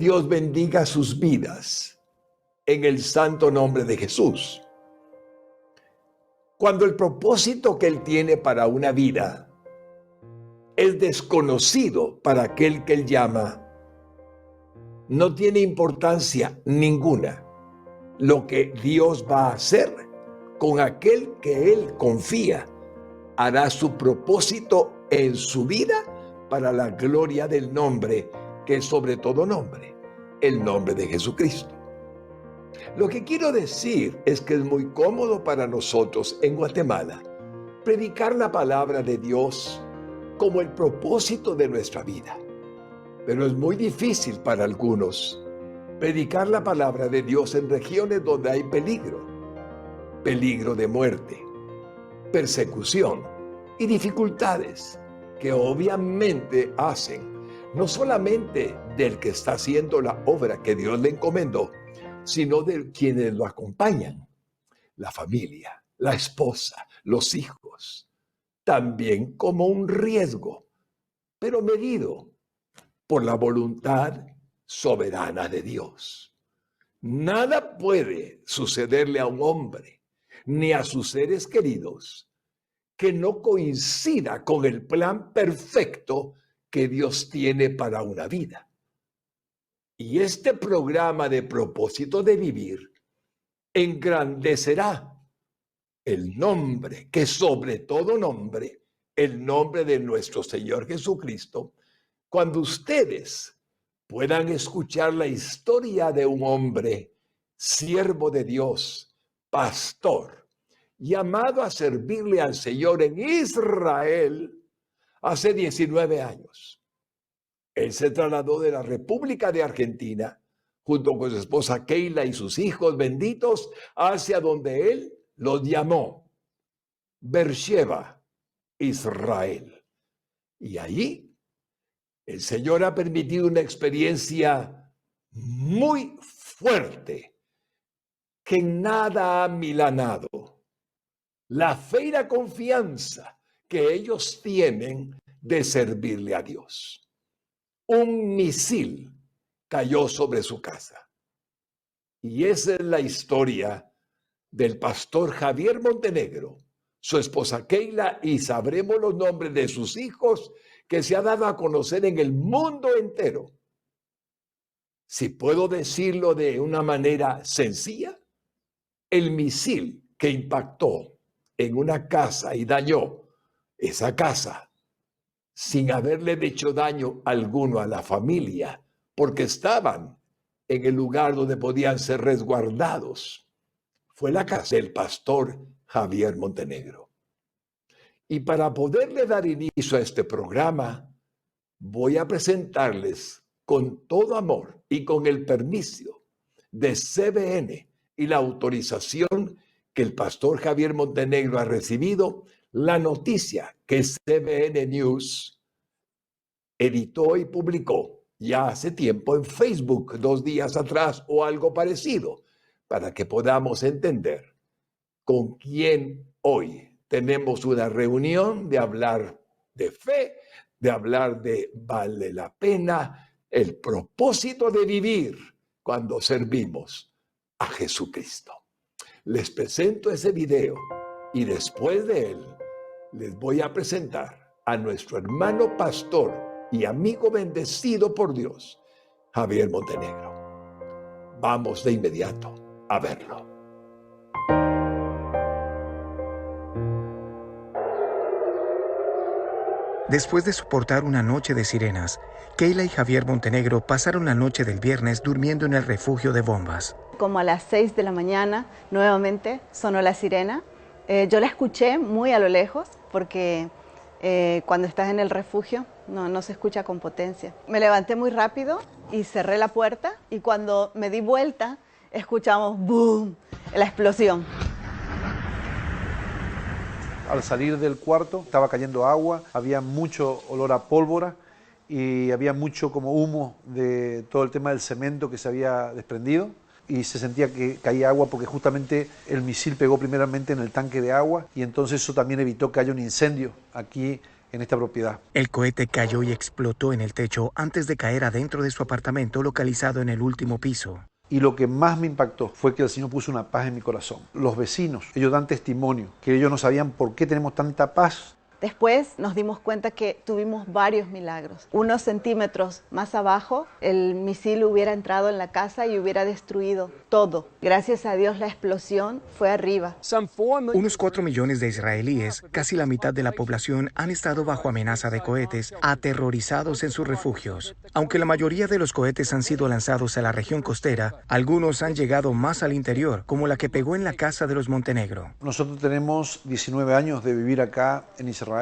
Dios bendiga sus vidas en el santo nombre de Jesús. Cuando el propósito que Él tiene para una vida es desconocido para aquel que Él llama, no tiene importancia ninguna lo que Dios va a hacer con aquel que Él confía. Hará su propósito en su vida para la gloria del nombre que es sobre todo nombre, el nombre de Jesucristo. Lo que quiero decir es que es muy cómodo para nosotros en Guatemala predicar la palabra de Dios como el propósito de nuestra vida. Pero es muy difícil para algunos predicar la palabra de Dios en regiones donde hay peligro de muerte, persecución y dificultades que obviamente hacen no solamente del que está haciendo la obra que Dios le encomendó, sino de quienes lo acompañan, la familia, la esposa, los hijos, también como un riesgo, pero medido por la voluntad soberana de Dios. Nada puede sucederle a un hombre ni a sus seres queridos que no coincida con el plan perfecto que Dios tiene para una vida. Y este programa de propósito de vivir engrandecerá el nombre, que sobre todo nombre, el nombre de nuestro Señor Jesucristo, cuando ustedes puedan escuchar la historia de un hombre, siervo de Dios, pastor, llamado a servirle al Señor en Israel hace 19 años. Él se trasladó de la República de Argentina junto con su esposa Keila y sus hijos benditos hacia donde él los llamó Beersheba, Israel. Y allí el Señor ha permitido una experiencia muy fuerte que en nada ha milanado. La fe y la confianza que ellos tienen de servirle a Dios. Un misil cayó sobre su casa. Y esa es la historia del pastor Javier Montenegro, su esposa Keila, y sabremos los nombres de sus hijos que se ha dado a conocer en el mundo entero. Si puedo decirlo de una manera sencilla, el misil que impactó en una casa y dañó esa casa sin haberle hecho daño alguno a la familia, porque estaban en el lugar donde podían ser resguardados, fue la casa del pastor Javier Montenegro. Y para poderle dar inicio a este programa, voy a presentarles con todo amor y con el permiso de CBN y la autorización que el pastor Javier Montenegro ha recibido, la noticia que CBN News editó y publicó ya hace tiempo en Facebook, 2 días atrás o algo parecido, para que podamos entender con quién hoy tenemos una reunión de hablar de fe, de hablar de vale la pena, el propósito de vivir cuando servimos a Jesucristo. Les presento ese video y después de él les voy a presentar a nuestro hermano pastor y amigo bendecido por Dios, Javier Montenegro. Vamos de inmediato a verlo. Después de soportar una noche de sirenas, Keila y Javier Montenegro pasaron la noche del viernes durmiendo en el refugio de Bombas. Como a las 6 de la mañana, nuevamente sonó la sirena. Yo la escuché muy a lo lejos, porque cuando estás en el refugio no se escucha con potencia. Me levanté muy rápido y cerré la puerta, y cuando me di vuelta, escuchamos ¡boom!, la explosión. Al salir del cuarto estaba cayendo agua, había mucho olor a pólvora y había mucho como humo de todo el tema del cemento que se había desprendido, y se sentía que caía agua porque justamente el misil pegó primeramente en el tanque de agua, y entonces eso también evitó que haya un incendio aquí en esta propiedad. El cohete cayó y explotó en el techo antes de caer adentro de su apartamento localizado en el último piso. Y lo que más me impactó fue que el Señor puso una paz en mi corazón. Los vecinos, ellos dan testimonio, que ellos no sabían por qué tenemos tanta paz. Después nos dimos cuenta que tuvimos varios milagros. Unos centímetros más abajo, el misil hubiera entrado en la casa y hubiera destruido todo. Gracias a Dios la explosión fue arriba. Unos 4 millones de israelíes, casi la mitad de la población, han estado bajo amenaza de cohetes, aterrorizados en sus refugios. Aunque la mayoría de los cohetes han sido lanzados a la región costera, algunos han llegado más al interior, como la que pegó en la casa de los Montenegro. Nosotros tenemos 19 años de vivir acá en Israel.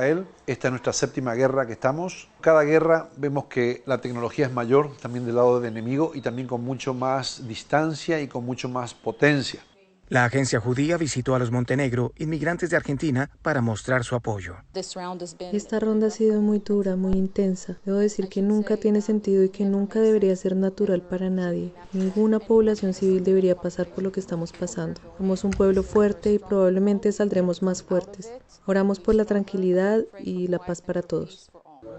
Esta es nuestra 7ª guerra que estamos. Cada guerra vemos que la tecnología es mayor, también del lado del enemigo, y también con mucho más distancia y con mucho más potencia. La agencia judía visitó a los Montenegro, inmigrantes de Argentina, para mostrar su apoyo. Esta ronda ha sido muy dura, muy intensa. Debo decir que nunca tiene sentido y que nunca debería ser natural para nadie. Ninguna población civil debería pasar por lo que estamos pasando. Somos un pueblo fuerte y probablemente saldremos más fuertes. Oramos por la tranquilidad y la paz para todos.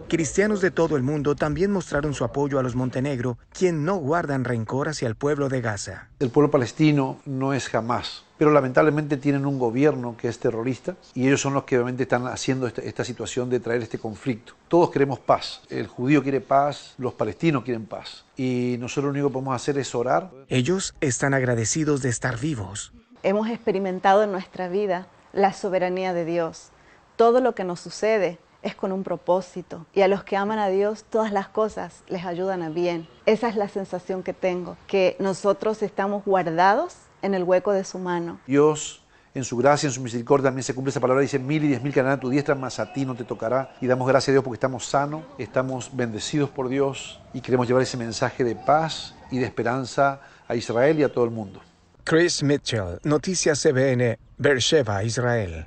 Cristianos de todo el mundo también mostraron su apoyo a los Montenegro, quien no guardan rencor hacia el pueblo de Gaza. El pueblo palestino no es jamás, pero lamentablemente tienen un gobierno que es terrorista y ellos son los que obviamente están haciendo esta situación de traer este conflicto. Todos queremos paz, el judío quiere paz, los palestinos quieren paz y nosotros lo único que podemos hacer es orar. Ellos están agradecidos de estar vivos. Hemos experimentado en nuestra vida la soberanía de Dios. Todo lo que nos sucede es con un propósito. Y a los que aman a Dios, todas las cosas les ayudan a bien. Esa es la sensación que tengo, que nosotros estamos guardados en el hueco de su mano. Dios, en su gracia, en su misericordia, también se cumple esa palabra, dice 1000 y 10.000 caerán a tu diestra, mas a ti no te tocará. Y damos gracias a Dios porque estamos sanos, estamos bendecidos por Dios y queremos llevar ese mensaje de paz y de esperanza a Israel y a todo el mundo. Chris Mitchell, Noticias CBN, Beersheba, Israel.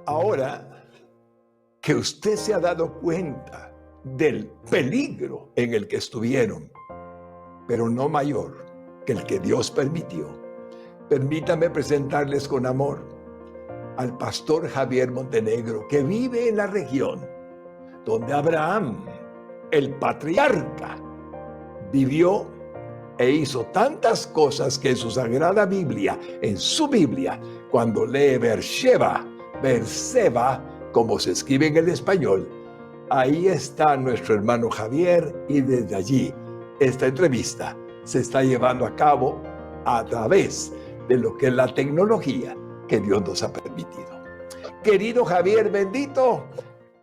Ahora que usted se ha dado cuenta del peligro en el que estuvieron, pero no mayor que el que Dios permitió, permítame presentarles con amor al pastor Javier Montenegro, que vive en la región donde Abraham, el patriarca, vivió e hizo tantas cosas que en su sagrada Biblia, cuando lee Beersheba, como se escribe en el español, ahí está nuestro hermano Javier y desde allí esta entrevista se está llevando a cabo a través de lo que es la tecnología que Dios nos ha permitido. Querido Javier, bendito,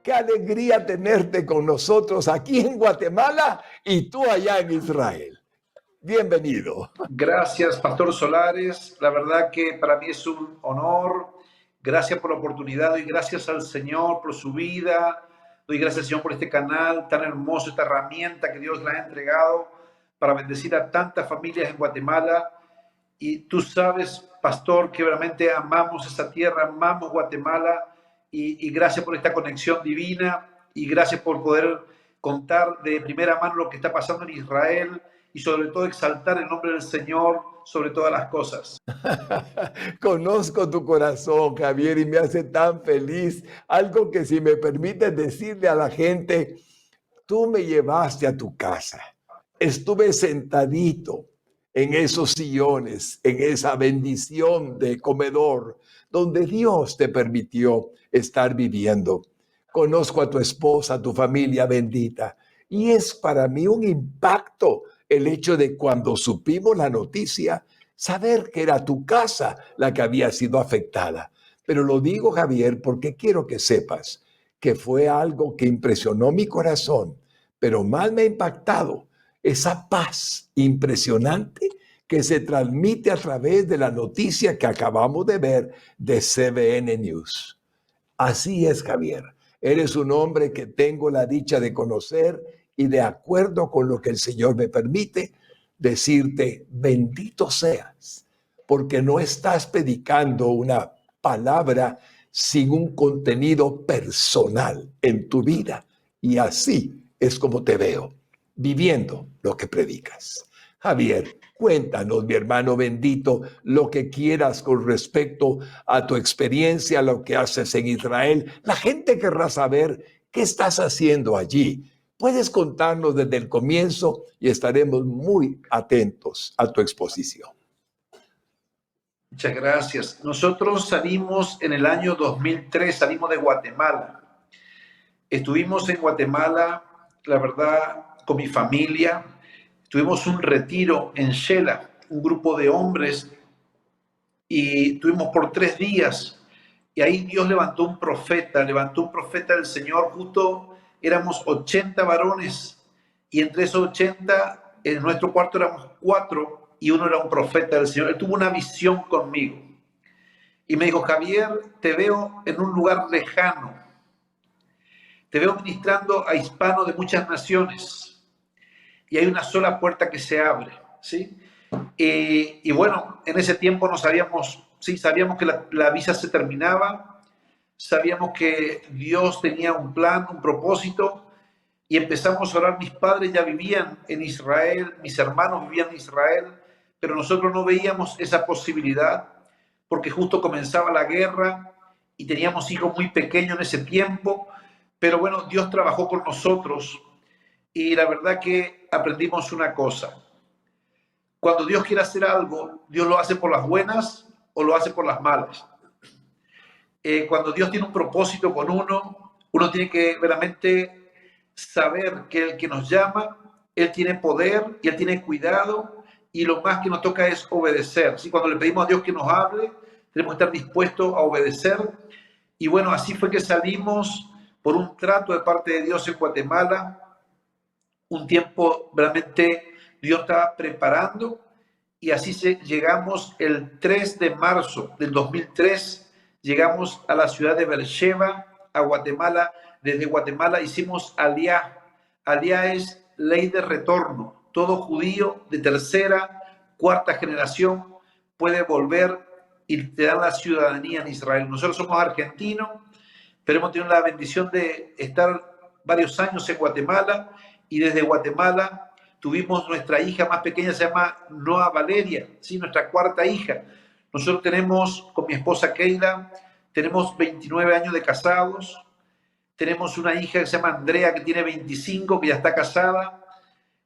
qué alegría tenerte con nosotros aquí en Guatemala y tú allá en Israel. Bienvenido. Gracias, Pastor Solares. La verdad que para mí es un honor. Gracias por la oportunidad y gracias al Señor por su vida. Doy gracias al Señor por este canal tan hermoso, esta herramienta que Dios le ha entregado para bendecir a tantas familias en Guatemala. Y tú sabes, Pastor, que realmente amamos esta tierra, amamos Guatemala y gracias por esta conexión divina y gracias por poder contar de primera mano lo que está pasando en Israel y sobre todo exaltar el nombre del Señor sobre todas las cosas. Conozco tu corazón, Javier, y me hace tan feliz. Algo que si me permites decirle a la gente, tú me llevaste a tu casa. Estuve sentadito en esos sillones, en esa bendición de comedor, donde Dios te permitió estar viviendo. Conozco a tu esposa, a tu familia bendita, y es para mí un impacto el hecho de cuando supimos la noticia, saber que era tu casa la que había sido afectada. Pero lo digo, Javier, porque quiero que sepas que fue algo que impresionó mi corazón, pero más me ha impactado esa paz impresionante que se transmite a través de la noticia que acabamos de ver de CBN News. Así es, Javier. Eres un hombre que tengo la dicha de conocer y de acuerdo con lo que el Señor me permite, decirte, bendito seas, porque no estás predicando una palabra sin un contenido personal en tu vida. Y así es como te veo. viviendo lo que predicas. Javier, cuéntanos, mi hermano bendito, lo que quieras con respecto a tu experiencia, lo que haces en Israel. La gente querrá saber qué estás haciendo allí. Puedes contarnos desde el comienzo y estaremos muy atentos a tu exposición. Muchas gracias. Nosotros salimos en el año 2003, salimos de Guatemala. Estuvimos en Guatemala, la verdad, con mi familia. Tuvimos un retiro en Shela, un grupo de hombres, y tuvimos por 3 días. Y ahí Dios levantó un profeta del Señor. Justo éramos 80 varones, y entre esos 80, en nuestro cuarto éramos 4, y uno era un profeta del Señor. Él tuvo una visión conmigo y me dijo: Javier, te veo en un lugar lejano, te veo ministrando a hispanos de muchas naciones, y hay una sola puerta que se abre, ¿sí? Y bueno, en ese tiempo no sabíamos, sí, sabíamos que la visa se terminaba, sabíamos que Dios tenía un plan, un propósito, y empezamos a orar. Mis padres ya vivían en Israel, mis hermanos vivían en Israel, pero nosotros no veíamos esa posibilidad porque justo comenzaba la guerra y teníamos hijos muy pequeños en ese tiempo. Pero bueno, Dios trabajó con nosotros y la verdad que aprendimos una cosa: cuando Dios quiere hacer algo, Dios lo hace por las buenas o lo hace por las malas. Cuando Dios tiene un propósito con uno tiene que realmente saber que el que nos llama, Él tiene poder y Él tiene cuidado, y lo más que nos toca es obedecer. ¿Sí? Cuando le pedimos a Dios que nos hable, tenemos que estar dispuestos a obedecer. Y bueno, así fue que salimos por un trato de parte de Dios en Guatemala. Un tiempo realmente Dios estaba preparando, y así llegamos el 3 de marzo del 2003, llegamos a la ciudad de Beersheba, a Guatemala. Desde Guatemala hicimos Aliyah. Aliyah es ley de retorno. Todo judío de 3ª, 4ª generación puede volver y te dan la ciudadanía en Israel. Nosotros somos argentinos, pero hemos tenido la bendición de estar varios años en Guatemala, y desde Guatemala tuvimos nuestra hija más pequeña, se llama Noa Valeria, ¿sí? Nuestra 4ª hija. Nosotros tenemos, con mi esposa Keila, tenemos 29 años de casados. Tenemos una hija que se llama Andrea, que tiene 25, que ya está casada.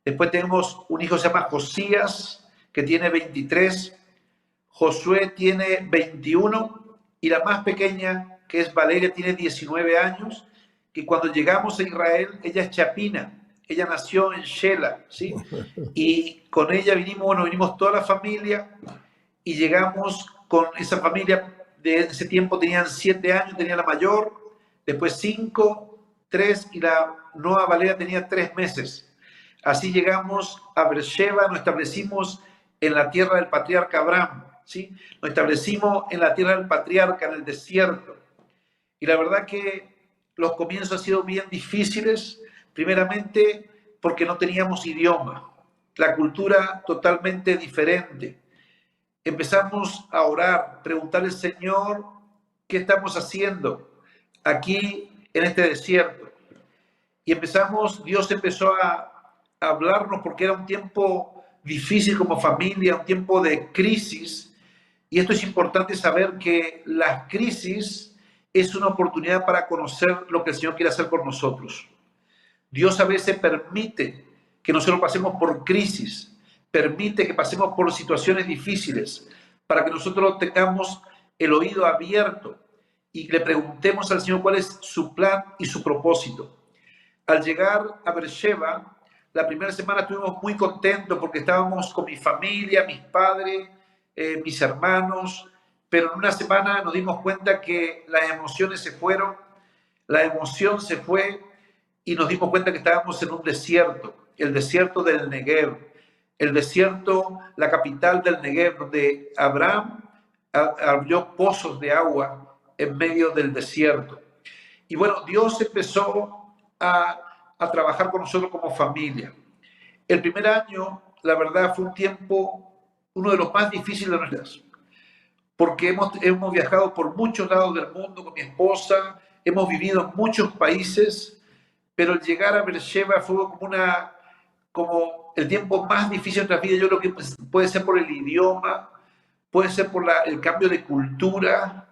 Después tenemos un hijo que se llama Josías, que tiene 23. Josué tiene 21. Y la más pequeña, que es Valeria, tiene 19 años. Que cuando llegamos a Israel, ella es chapina. Ella nació en Shela, ¿sí? Y con ella vinimos toda la familia, y llegamos con esa familia. De ese tiempo tenían 7 años, tenía la mayor, después 5, 3, y la Noa Valeria tenía 3 meses. Así llegamos a Beersheba, nos establecimos en la tierra del patriarca Abraham, ¿sí? Nos establecimos en la tierra del patriarca, en el desierto. Y la verdad que los comienzos han sido bien difíciles, primeramente porque no teníamos idioma, la cultura totalmente diferente. Empezamos a orar, preguntarle al Señor, ¿qué estamos haciendo aquí en este desierto? Y Dios empezó a hablarnos, porque era un tiempo difícil como familia, un tiempo de crisis. Y esto es importante saber, que la crisis es una oportunidad para conocer lo que el Señor quiere hacer con nosotros. Dios a veces permite que nosotros pasemos por crisis, permite que pasemos por situaciones difíciles, para que nosotros tengamos el oído abierto y le preguntemos al Señor cuál es su plan y su propósito. Al llegar a Beersheba, la primera semana estuvimos muy contentos porque estábamos con mi familia, mis padres, mis hermanos, pero en una semana nos dimos cuenta que las emociones se fueron, la emoción se fue, y nos dimos cuenta que estábamos en un desierto, el desierto del Negev, el desierto, la capital del Negev, donde Abraham abrió pozos de agua en medio del desierto. Y bueno, Dios empezó a trabajar con nosotros como familia. El primer año, la verdad, fue un tiempo, uno de los más difíciles de nuestras vidas, porque hemos viajado por muchos lados del mundo con mi esposa, hemos vivido en muchos países, pero el llegar a Beersheba fue como como el tiempo más difícil de nuestra vida. Yo creo que puede ser por el idioma, puede ser por el cambio de cultura.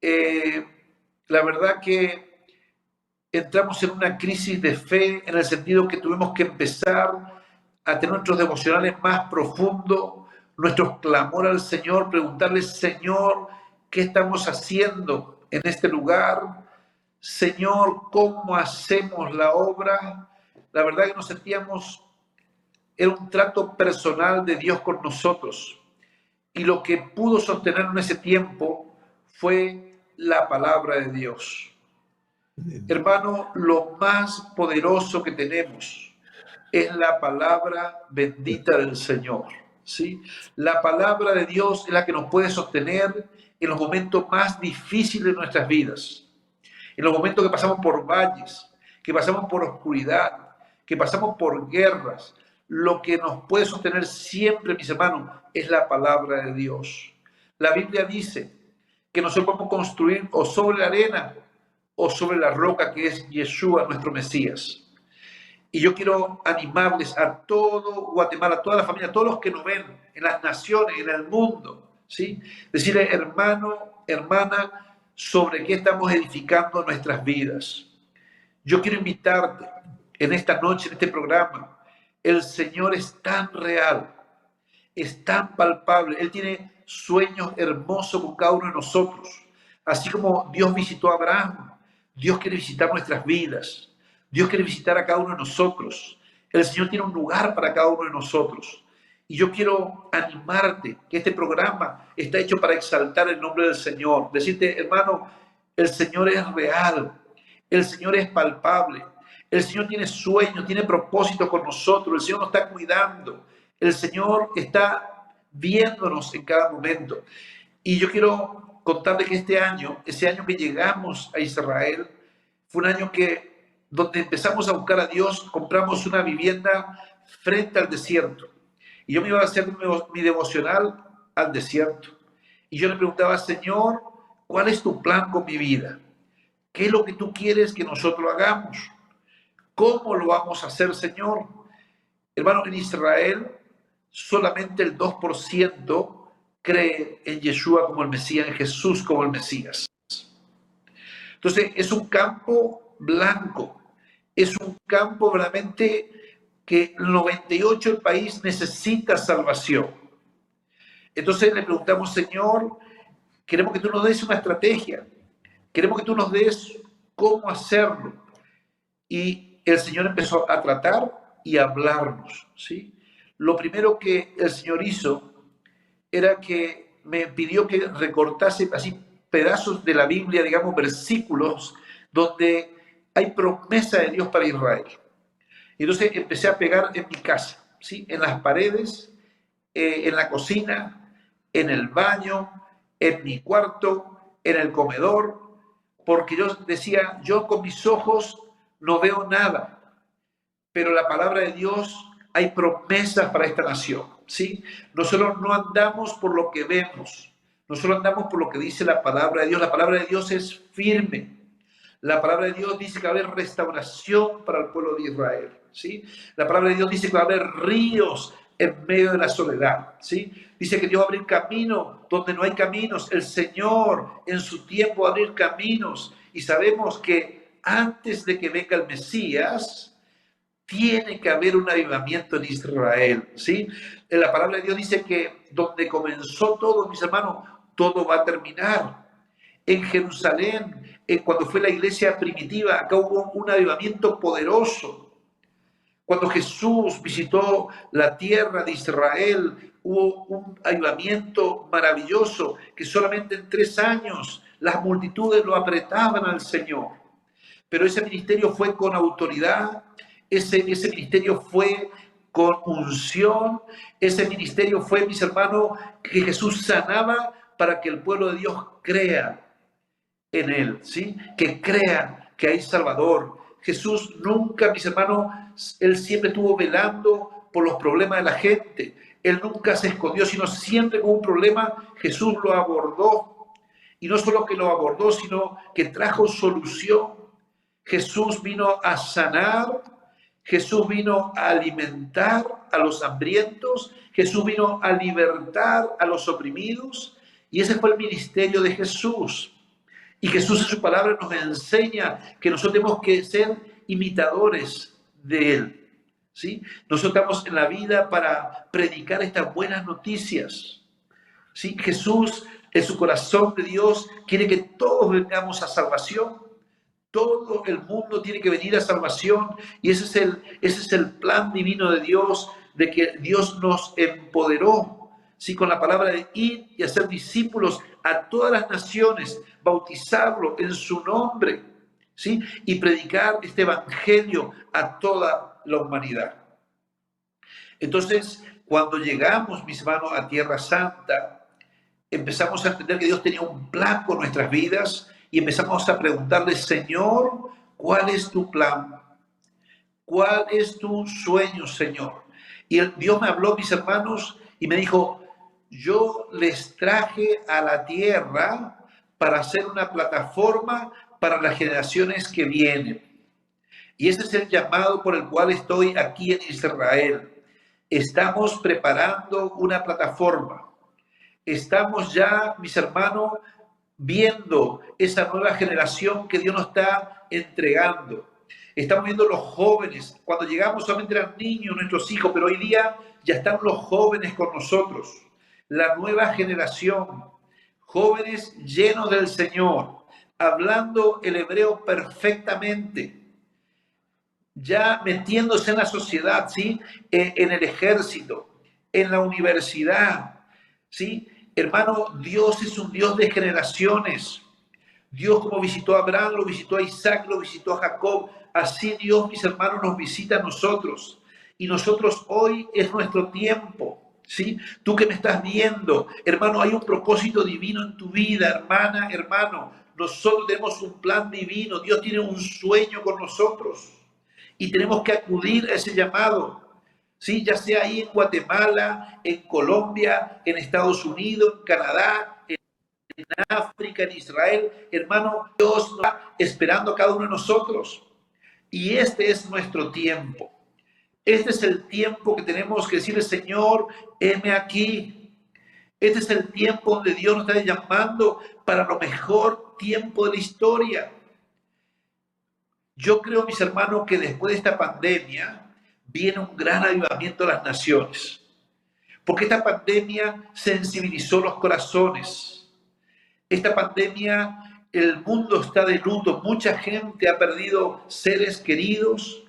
La verdad que entramos en una crisis de fe en el sentido que tuvimos que empezar a tener nuestros devocionales más profundos, nuestros clamor al Señor, preguntarle, Señor, ¿qué estamos haciendo en este lugar? Señor, ¿cómo hacemos la obra? La verdad que nos sentíamos, era un trato personal de Dios con nosotros. Y lo que pudo sostener en ese tiempo fue la palabra de Dios. Hermano, lo más poderoso que tenemos es la palabra bendita del Señor, ¿sí? La palabra de Dios es la que nos puede sostener en los momentos más difíciles de nuestras vidas, en los momentos que pasamos por valles, que pasamos por oscuridad, que pasamos por guerras. Lo que nos puede sostener siempre, mis hermanos, es la palabra de Dios. La Biblia dice que nosotros podemos construir o sobre la arena o sobre la roca que es Yeshua, nuestro Mesías. Y yo quiero animarles a todo Guatemala, a toda la familia, a todos los que nos ven en las naciones, en el mundo, ¿sí? Decirle, hermano, hermana, sobre qué estamos edificando nuestras vidas. Yo quiero invitarte en esta noche, en este programa. El Señor es tan real, es tan palpable. Él tiene sueños hermosos con cada uno de nosotros. Así como Dios visitó a Abraham, Dios quiere visitar nuestras vidas. Dios quiere visitar a cada uno de nosotros. El Señor tiene un lugar para cada uno de nosotros. Y yo quiero animarte que este programa está hecho para exaltar el nombre del Señor. Decirte, hermano, el Señor es real. El Señor es palpable. El Señor tiene sueños, tiene propósitos con nosotros. El Señor nos está cuidando. El Señor está viéndonos en cada momento. Y yo quiero contarle que este año, ese año que llegamos a Israel, fue un año donde empezamos a buscar a Dios, compramos una vivienda frente al desierto. Y yo me iba a hacer mi devocional al desierto. Y yo le preguntaba, Señor, ¿cuál es tu plan con mi vida? ¿Qué es lo que tú quieres que nosotros hagamos? ¿Cómo lo vamos a hacer, Señor? Hermano, en Israel solamente el 2% cree en Yeshua como el Mesías, en Jesús como el Mesías. Entonces, es un campo blanco. Es un campo realmente que el 98% del país necesita salvación. Entonces le preguntamos, Señor, queremos que tú nos des una estrategia. Queremos que tú nos des cómo hacerlo. Y el Señor empezó a tratar y a hablarnos, ¿sí? Lo primero que el Señor hizo era que me pidió que recortase así pedazos de la Biblia, digamos, versículos donde hay promesa de Dios para Israel. Y entonces empecé a pegar en mi casa, ¿sí? En las paredes, en la cocina, en el baño, en mi cuarto, en el comedor, porque yo decía, yo con mis ojos no veo nada, pero la palabra de Dios, hay promesas para esta nación, ¿sí? Nosotros no andamos por lo que vemos, nosotros andamos por lo que dice la palabra de Dios. La palabra de Dios es firme. La palabra de Dios dice que va a haber restauración para el pueblo de Israel, ¿sí? La palabra de Dios dice que va a haber ríos en medio de la soledad, ¿sí? Dice que Dios va a abrir camino donde no hay caminos. El Señor en su tiempo va a abrir caminos. Y sabemos que antes de que venga el Mesías, tiene que haber un avivamiento en Israel, ¿sí? La palabra de Dios dice que donde comenzó todo, mis hermanos, todo va a terminar. En Jerusalén, cuando fue la iglesia primitiva, acá hubo un avivamiento poderoso. Cuando Jesús visitó la tierra de Israel, hubo un avivamiento maravilloso que solamente en 3 años las multitudes lo apretaban al Señor. Pero ese ministerio fue con autoridad, ese ministerio fue con unción, ese ministerio fue, mis hermanos, que Jesús sanaba para que el pueblo de Dios crea en él, ¿sí? Que crea que hay Salvador. Jesús nunca, mis hermanos, él siempre estuvo velando por los problemas de la gente. Él nunca se escondió, sino siempre con un problema, Jesús lo abordó. Y no solo que lo abordó, sino que trajo solución. Jesús vino a sanar Jesús vino a alimentar a los hambrientos, Jesús vino a libertar a los oprimidos, y ese fue el ministerio de Jesús. Y Jesús en su palabra nos enseña que nosotros tenemos que ser imitadores de Él, ¿sí? Nosotros estamos en la vida para predicar estas buenas noticias, ¿sí? Jesús, en su corazón de Dios, quiere que todos vengamos a salvación. Todo el mundo tiene que venir a salvación, y ese es el plan divino de Dios, de que Dios nos empoderó, ¿sí? Con la palabra de ir y hacer discípulos a todas las naciones, bautizarlo en su nombre, ¿sí? Y predicar este evangelio a toda la humanidad. Entonces, cuando llegamos, mis hermanos, a Tierra Santa, empezamos a entender que Dios tenía un plan con nuestras vidas, y empezamos a preguntarle: Señor, ¿cuál es tu plan? ¿Cuál es tu sueño, Señor? Y Dios me habló, mis hermanos, y me dijo: yo les traje a la tierra para hacer una plataforma para las generaciones que vienen. Y ese es el llamado por el cual estoy aquí en Israel. Estamos preparando una plataforma. Estamos ya, mis hermanos, viendo esa nueva generación que Dios nos está entregando. Estamos viendo los jóvenes. Cuando llegamos solamente eran niños, nuestros hijos, pero hoy día ya están los jóvenes con nosotros. La nueva generación, jóvenes llenos del Señor, hablando el hebreo perfectamente, ya metiéndose en la sociedad, ¿sí? En el ejército, en la universidad, ¿sí? Hermano, Dios es un Dios de generaciones. Dios, como visitó a Abraham, lo visitó a Isaac, lo visitó a Jacob. Así Dios, mis hermanos, nos visita a nosotros. Y nosotros hoy es nuestro tiempo, ¿sí? Tú que me estás viendo, hermano, hay un propósito divino en tu vida, hermana, hermano. Nosotros tenemos un plan divino. Dios tiene un sueño con nosotros. Y tenemos que acudir a ese llamado. Sí, ya sea ahí en Guatemala, en Colombia, en Estados Unidos, en Canadá, en África, en Israel. Hermano, Dios nos está esperando a cada uno de nosotros. Y este es nuestro tiempo. Este es el tiempo que tenemos que decirle: Señor, heme aquí. Este es el tiempo donde Dios nos está llamando para lo mejor tiempo de la historia. Yo creo, mis hermanos, que después de esta pandemia viene un gran avivamiento a las naciones, porque esta pandemia sensibilizó los corazones. Esta pandemia, el mundo está de luto, mucha gente ha perdido seres queridos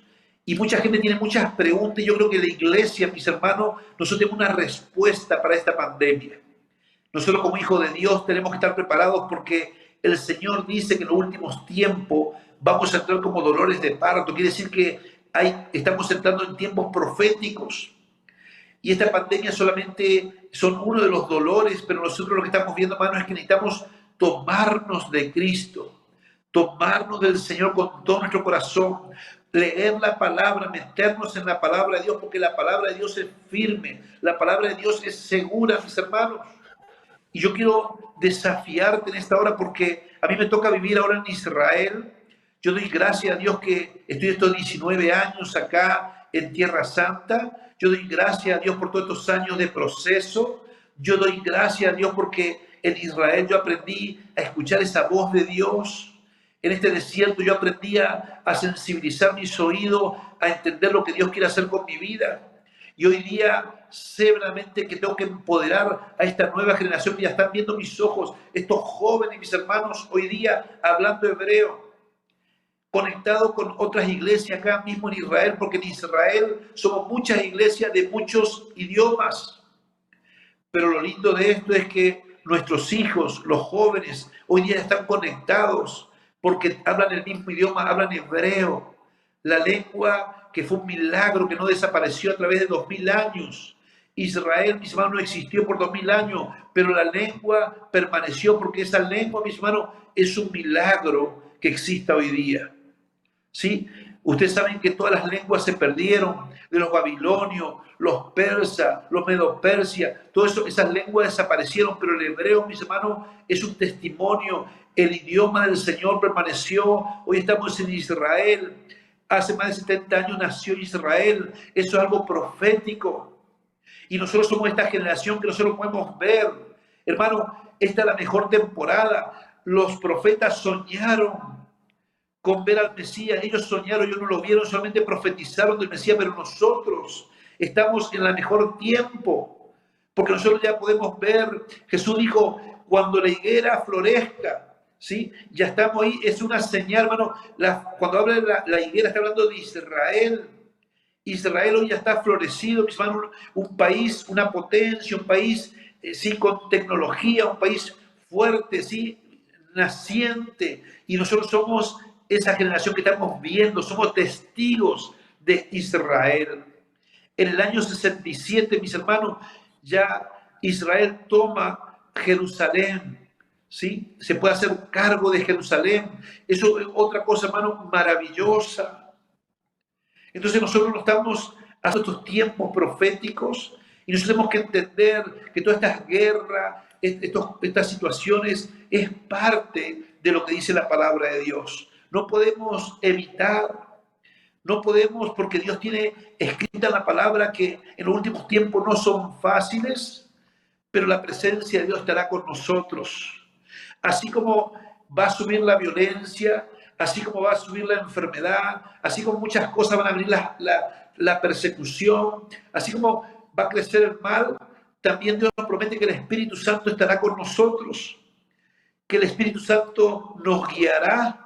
y mucha gente tiene muchas preguntas. Yo creo que la iglesia, mis hermanos, nosotros tenemos una respuesta para esta pandemia. Nosotros como hijos de Dios tenemos que estar preparados, porque el Señor dice que en los últimos tiempos vamos a entrar como dolores de parto. Quiere decir que estamos entrando en tiempos proféticos, y esta pandemia solamente son uno de los dolores, pero nosotros lo que estamos viendo, hermanos, es que necesitamos tomarnos de Cristo, tomarnos del Señor con todo nuestro corazón, leer la palabra, meternos en la palabra de Dios, porque la palabra de Dios es firme, la palabra de Dios es segura, mis hermanos. Y yo quiero desafiarte en esta hora, porque a mí me toca vivir ahora en Israel. Yo doy gracias a Dios que estoy estos 19 años acá en Tierra Santa. Yo doy gracias a Dios por todos estos años de proceso. Yo doy gracias a Dios porque en Israel yo aprendí a escuchar esa voz de Dios. En este desierto yo aprendí a sensibilizar mis oídos, a entender lo que Dios quiere hacer con mi vida. Y hoy día sé verdaderamente que tengo que empoderar a esta nueva generación que ya están viendo mis ojos, estos jóvenes, mis hermanos, hoy día hablando hebreo, conectado con otras iglesias acá mismo en Israel, porque en Israel somos muchas iglesias de muchos idiomas. Pero lo lindo de esto es que nuestros hijos, los jóvenes, hoy día están conectados porque hablan el mismo idioma, hablan hebreo, la lengua que fue un milagro, que no desapareció a través de 2000 años. Israel, mis hermanos, no existió por 2000 años, pero la lengua permaneció, porque esa lengua, mis hermanos, es un milagro que exista hoy día. ¿Sí? Ustedes saben que todas las lenguas se perdieron, de los babilonios, los persas, los medo-persia, todo eso, esas lenguas desaparecieron, pero el hebreo, mis hermanos, es un testimonio. El idioma del Señor permaneció. Hoy estamos en Israel. Hace más de 70 años nació Israel. Eso es algo profético. Y nosotros somos esta generación que nosotros podemos ver. Hermano, esta es la mejor temporada. Los profetas soñaron con ver al Mesías. Ellos soñaron, ellos no lo vieron, solamente profetizaron del Mesías, pero nosotros estamos en el mejor tiempo, porque nosotros ya podemos ver. Jesús dijo, cuando la higuera florezca, ¿sí? Ya estamos ahí, es una señal, hermano. Cuando habla de la higuera, está hablando de Israel. Israel hoy ya está florecido, mis hermanos, un país, una potencia, un país, sí, con tecnología, un país fuerte, sí, naciente. Y nosotros somos esa generación que estamos viendo, somos testigos de Israel. En el año 67, mis hermanos, ya Israel toma Jerusalén, ¿sí? Se puede hacer un cargo de Jerusalén. Eso es otra cosa, hermano, maravillosa. Entonces nosotros no estamos a estos tiempos proféticos y nosotros tenemos que entender que todas estas guerras, estas situaciones es parte de lo que dice la palabra de Dios. No podemos evitar, no podemos, porque Dios tiene escrita en la palabra que en los últimos tiempos no son fáciles, pero la presencia de Dios estará con nosotros. Así como va a subir la violencia, así como va a subir la enfermedad, así como muchas cosas van a abrir la persecución, así como va a crecer el mal, también Dios nos promete que el Espíritu Santo estará con nosotros, que el Espíritu Santo nos guiará,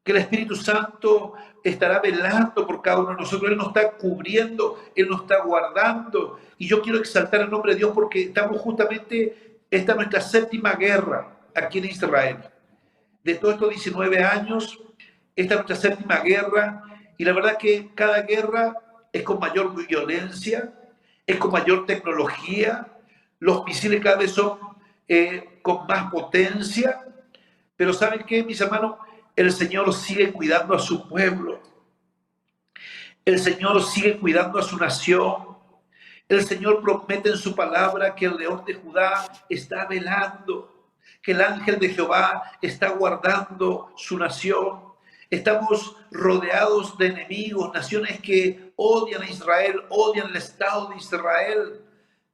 que el Espíritu Santo estará velando por cada uno de nosotros. Él nos está cubriendo, Él nos está guardando. Y yo quiero exaltar el nombre de Dios porque estamos justamente, esta es nuestra séptima guerra aquí en Israel. De todos estos 19 años, esta es nuestra séptima guerra. Y la verdad que cada guerra es con mayor violencia, es con mayor tecnología. Los misiles cada vez son con más potencia. Pero ¿saben qué, mis hermanos? El Señor sigue cuidando a su pueblo. El Señor sigue cuidando a su nación. El Señor promete en su palabra que el león de Judá está velando, que el ángel de Jehová está guardando su nación. Estamos rodeados de enemigos, naciones que odian a Israel, odian el Estado de Israel.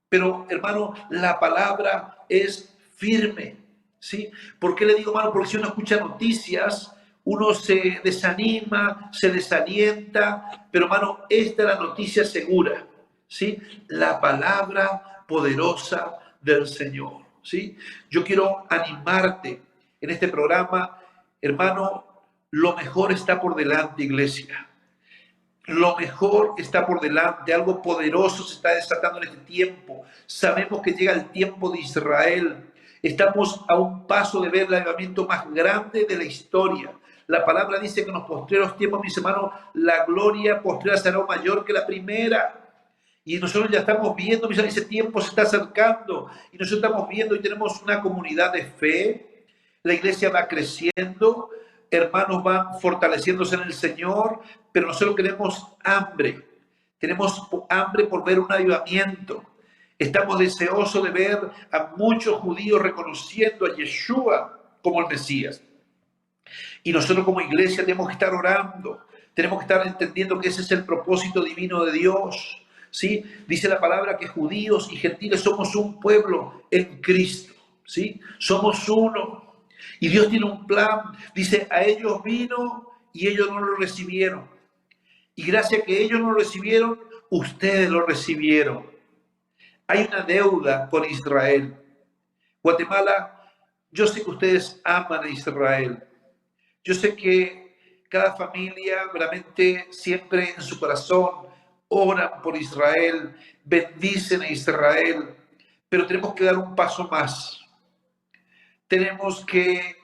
Pero, hermano, la palabra es firme. ¿Sí? ¿Por qué le digo, hermano? Porque si uno escucha noticias, uno se desanima, se desalienta, pero, hermano, esta es la noticia segura, ¿sí? La palabra poderosa del Señor, ¿sí? Yo quiero animarte en este programa, hermano, lo mejor está por delante, iglesia. Lo mejor está por delante, algo poderoso se está desatando en este tiempo. Sabemos que llega el tiempo de Israel. Estamos a un paso de ver el avivamiento más grande de la historia. La palabra dice que en los postreros tiempos, mis hermanos, la gloria postrera será mayor que la primera. Y nosotros ya estamos viendo, mis hermanos, ese tiempo se está acercando. Y nosotros estamos viendo y tenemos una comunidad de fe. La iglesia va creciendo, hermanos van fortaleciéndose en el Señor, pero nosotros tenemos hambre por ver un avivamiento. Estamos deseosos de ver a muchos judíos reconociendo a Yeshua como el Mesías. Y nosotros como iglesia tenemos que estar orando, tenemos que estar entendiendo que ese es el propósito divino de Dios. ¿Sí? Dice la palabra que judíos y gentiles somos un pueblo en Cristo. ¿Sí? Somos uno. Y Dios tiene un plan. Dice, a ellos vino y ellos no lo recibieron. Y gracias a que ellos no lo recibieron, ustedes lo recibieron. Hay una deuda con Israel. Guatemala, yo sé que ustedes aman a Israel. Yo sé que cada familia realmente siempre en su corazón oran por Israel, bendicen a Israel, pero tenemos que dar un paso más. Tenemos que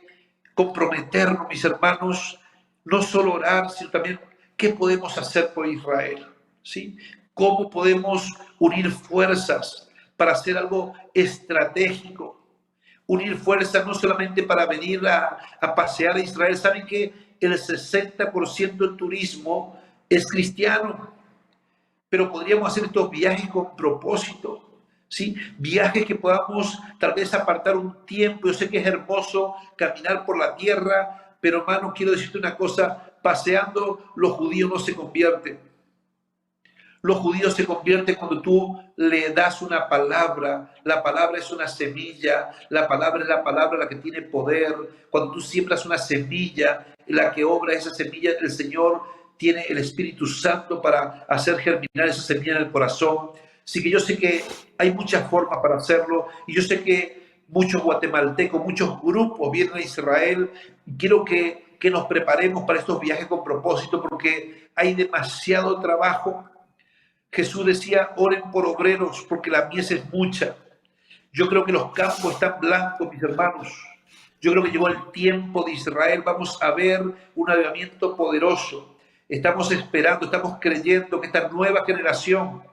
comprometernos, mis hermanos, no solo orar, sino también qué podemos hacer por Israel, ¿sí? ¿Cómo podemos unir fuerzas para hacer algo estratégico? Unir fuerzas no solamente para venir a pasear a Israel. ¿Saben que el 60% del turismo es cristiano? Pero podríamos hacer estos viajes con propósito, ¿sí? Viajes que podamos tal vez apartar un tiempo. Yo sé que es hermoso caminar por la tierra, pero hermano, quiero decirte una cosa, paseando, los judíos no se convierten. Los judíos se convierten cuando tú le das una palabra. La palabra es una semilla. La palabra es la palabra la que tiene poder. Cuando tú siembras una semilla, la que obra esa semilla, el Señor tiene el Espíritu Santo para hacer germinar esa semilla en el corazón. Así que yo sé que hay muchas formas para hacerlo y yo sé que muchos guatemaltecos, muchos grupos vienen a Israel y quiero que nos preparemos para estos viajes con propósito porque hay demasiado trabajo. Jesús decía, oren por obreros porque la mies es mucha. Yo creo que los campos están blancos, mis hermanos. Yo creo que llegó el tiempo de Israel. Vamos a ver un avivamiento poderoso. Estamos esperando, estamos creyendo que esta nueva generación,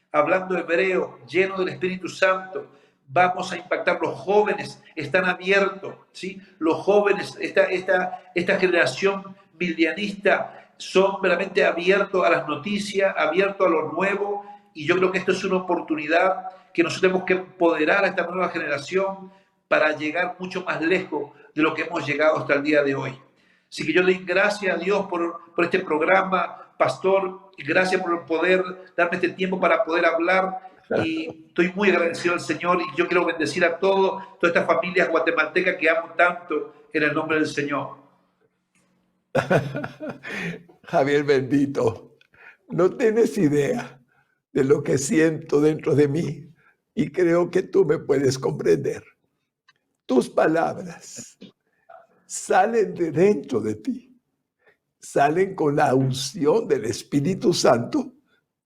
hablando hebreo, lleno del Espíritu Santo, vamos a impactar. Los jóvenes están abiertos, ¿sí? Los jóvenes, esta generación milianista, son verdaderamente abiertos a las noticias, abiertos a lo nuevo, y yo creo que esto es una oportunidad que nosotros tenemos que empoderar a esta nueva generación para llegar mucho más lejos de lo que hemos llegado hasta el día de hoy. Así que yo doy gracias a Dios por este programa, pastor, y gracias por poder darme este tiempo para poder hablar, y estoy muy agradecido al Señor, y yo quiero bendecir a todas estas familias guatemaltecas que amo tanto en el nombre del Señor. Javier bendito, no tienes idea de lo que siento dentro de mí y creo que tú me puedes comprender. Tus palabras salen de dentro de ti, salen con la unción del Espíritu Santo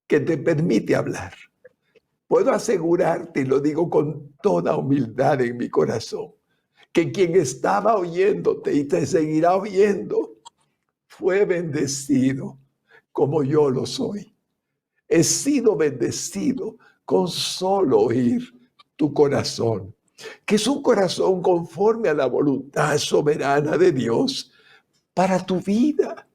que te permite hablar. Puedo asegurarte, y lo digo con toda humildad en mi corazón, que quien estaba oyéndote y te seguirá oyendo fue bendecido como yo lo soy. He sido bendecido con solo oír tu corazón, que es un corazón conforme a la voluntad soberana de Dios para tu vida.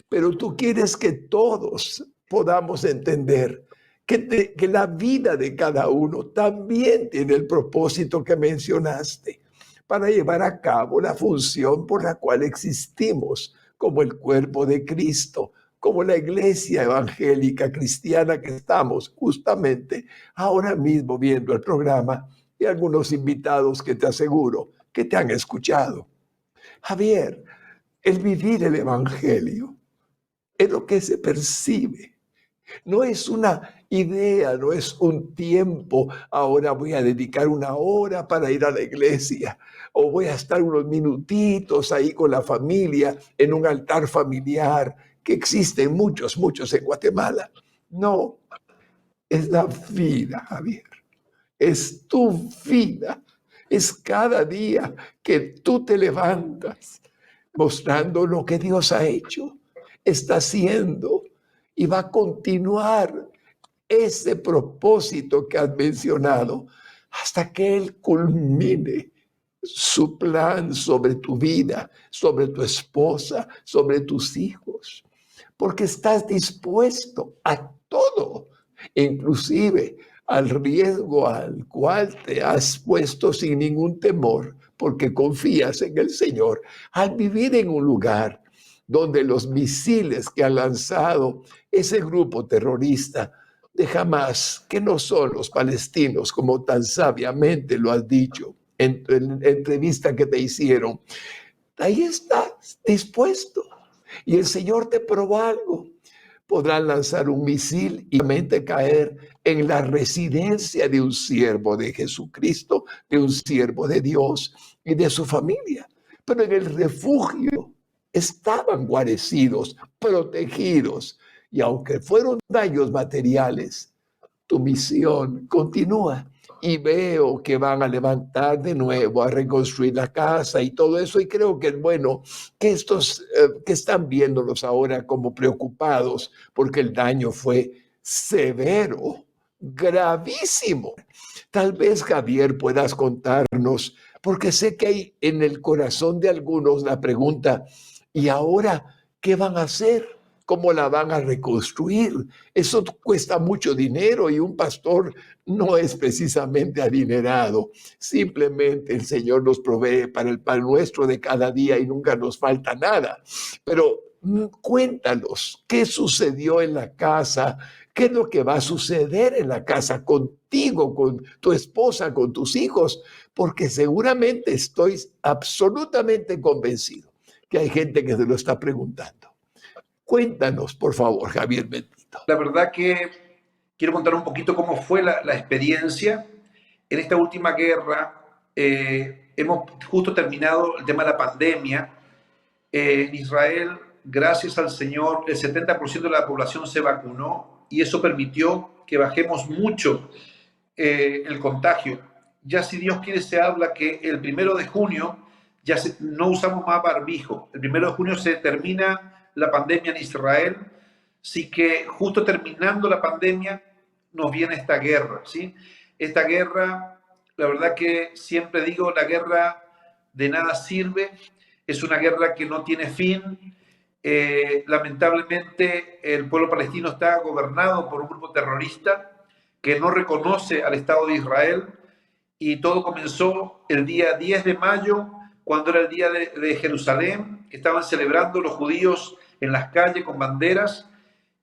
Pero tú quieres que todos podamos entender que la vida de cada uno también tiene el propósito que mencionaste para llevar a cabo la función por la cual existimos, como el cuerpo de Cristo, como la iglesia evangélica cristiana que estamos justamente ahora mismo viendo el programa y algunos invitados que te aseguro que te han escuchado. Javier, el vivir el evangelio es lo que se percibe. No es una idea, no es un tiempo. Ahora voy a dedicar una hora para ir a la iglesia o voy a estar unos minutitos ahí con la familia en un altar familiar, que existen muchos en Guatemala. No, es la vida, Javier. Es tu vida. Es cada día que tú te levantas mostrando lo que Dios ha hecho, está haciendo y va a continuar ese propósito que has mencionado hasta que Él culmine su plan sobre tu vida, sobre tu esposa, sobre tus hijos, porque estás dispuesto a todo, inclusive al riesgo al cual te has puesto sin ningún temor, porque confías en el Señor, al vivir en un lugar donde los misiles que ha lanzado ese grupo terrorista de Hamás, que no son los palestinos, como tan sabiamente lo has dicho en la entrevista que te hicieron, ahí estás dispuesto. Y el Señor te probó algo. Podrán lanzar un misil y caer en la residencia de un siervo de Jesucristo, de un siervo de Dios y de su familia. Pero en el refugio estaban guarecidos, protegidos. Y aunque fueron daños materiales, tu misión continúa. Y veo que van a levantar de nuevo, a reconstruir la casa y todo eso. Y creo que es bueno que estos que están viéndolos ahora como preocupados porque el daño fue severo, gravísimo. Tal vez, Javier, puedas contarnos, porque sé que hay en el corazón de algunos la pregunta, ¿y ahora qué van a hacer? ¿Cómo la van a reconstruir? Eso cuesta mucho dinero y un pastor no es precisamente adinerado. Simplemente el Señor nos provee para el pan nuestro de cada día y nunca nos falta nada. Pero Cuéntanos, ¿qué sucedió en la casa? ¿Qué es lo que va a suceder en la casa contigo, con tu esposa, con tus hijos? Porque seguramente estoy absolutamente convencido que hay gente que se lo está preguntando. Cuéntanos, por favor, Javier Bendito. La verdad que quiero contar un poquito cómo fue la experiencia. En esta última guerra hemos justo terminado el tema de la pandemia. En Israel, gracias al Señor, el 70% de la población se vacunó y eso permitió que bajemos mucho el contagio. Ya si Dios quiere se habla que el 1 de junio no usamos más barbijo. El 1 de junio se termina la pandemia en Israel. Así que justo terminando la pandemia nos viene esta guerra, ¿sí? Esta guerra, la verdad que siempre digo, la guerra de nada sirve, es una guerra que no tiene fin. Lamentablemente el pueblo palestino está gobernado por un grupo terrorista que no reconoce al Estado de Israel y todo comenzó el día 10 de mayo, cuando era el día de Jerusalén, que estaban celebrando los judíos en las calles con banderas.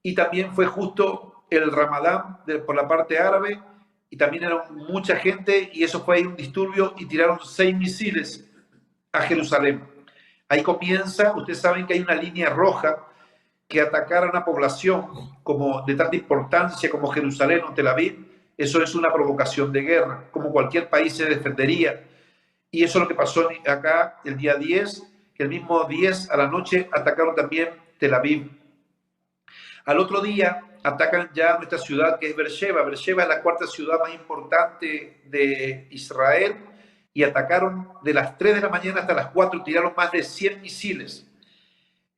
Y también fue justo el Ramadán por la parte árabe y también era mucha gente y eso fue ahí un disturbio y tiraron 6 misiles a Jerusalén. Ahí comienza, ustedes saben que hay una línea roja que atacar a una población como de tanta importancia como Jerusalén o Tel Aviv, eso es una provocación de guerra, como cualquier país se defendería. Y eso es lo que pasó acá el día 10, que el mismo 10 a la noche atacaron también Tel Aviv. Al otro día atacan ya nuestra ciudad, que es Beersheba. Beersheba es la cuarta ciudad más importante de Israel y atacaron de las 3 de la mañana hasta las 4, tiraron más de 100 misiles.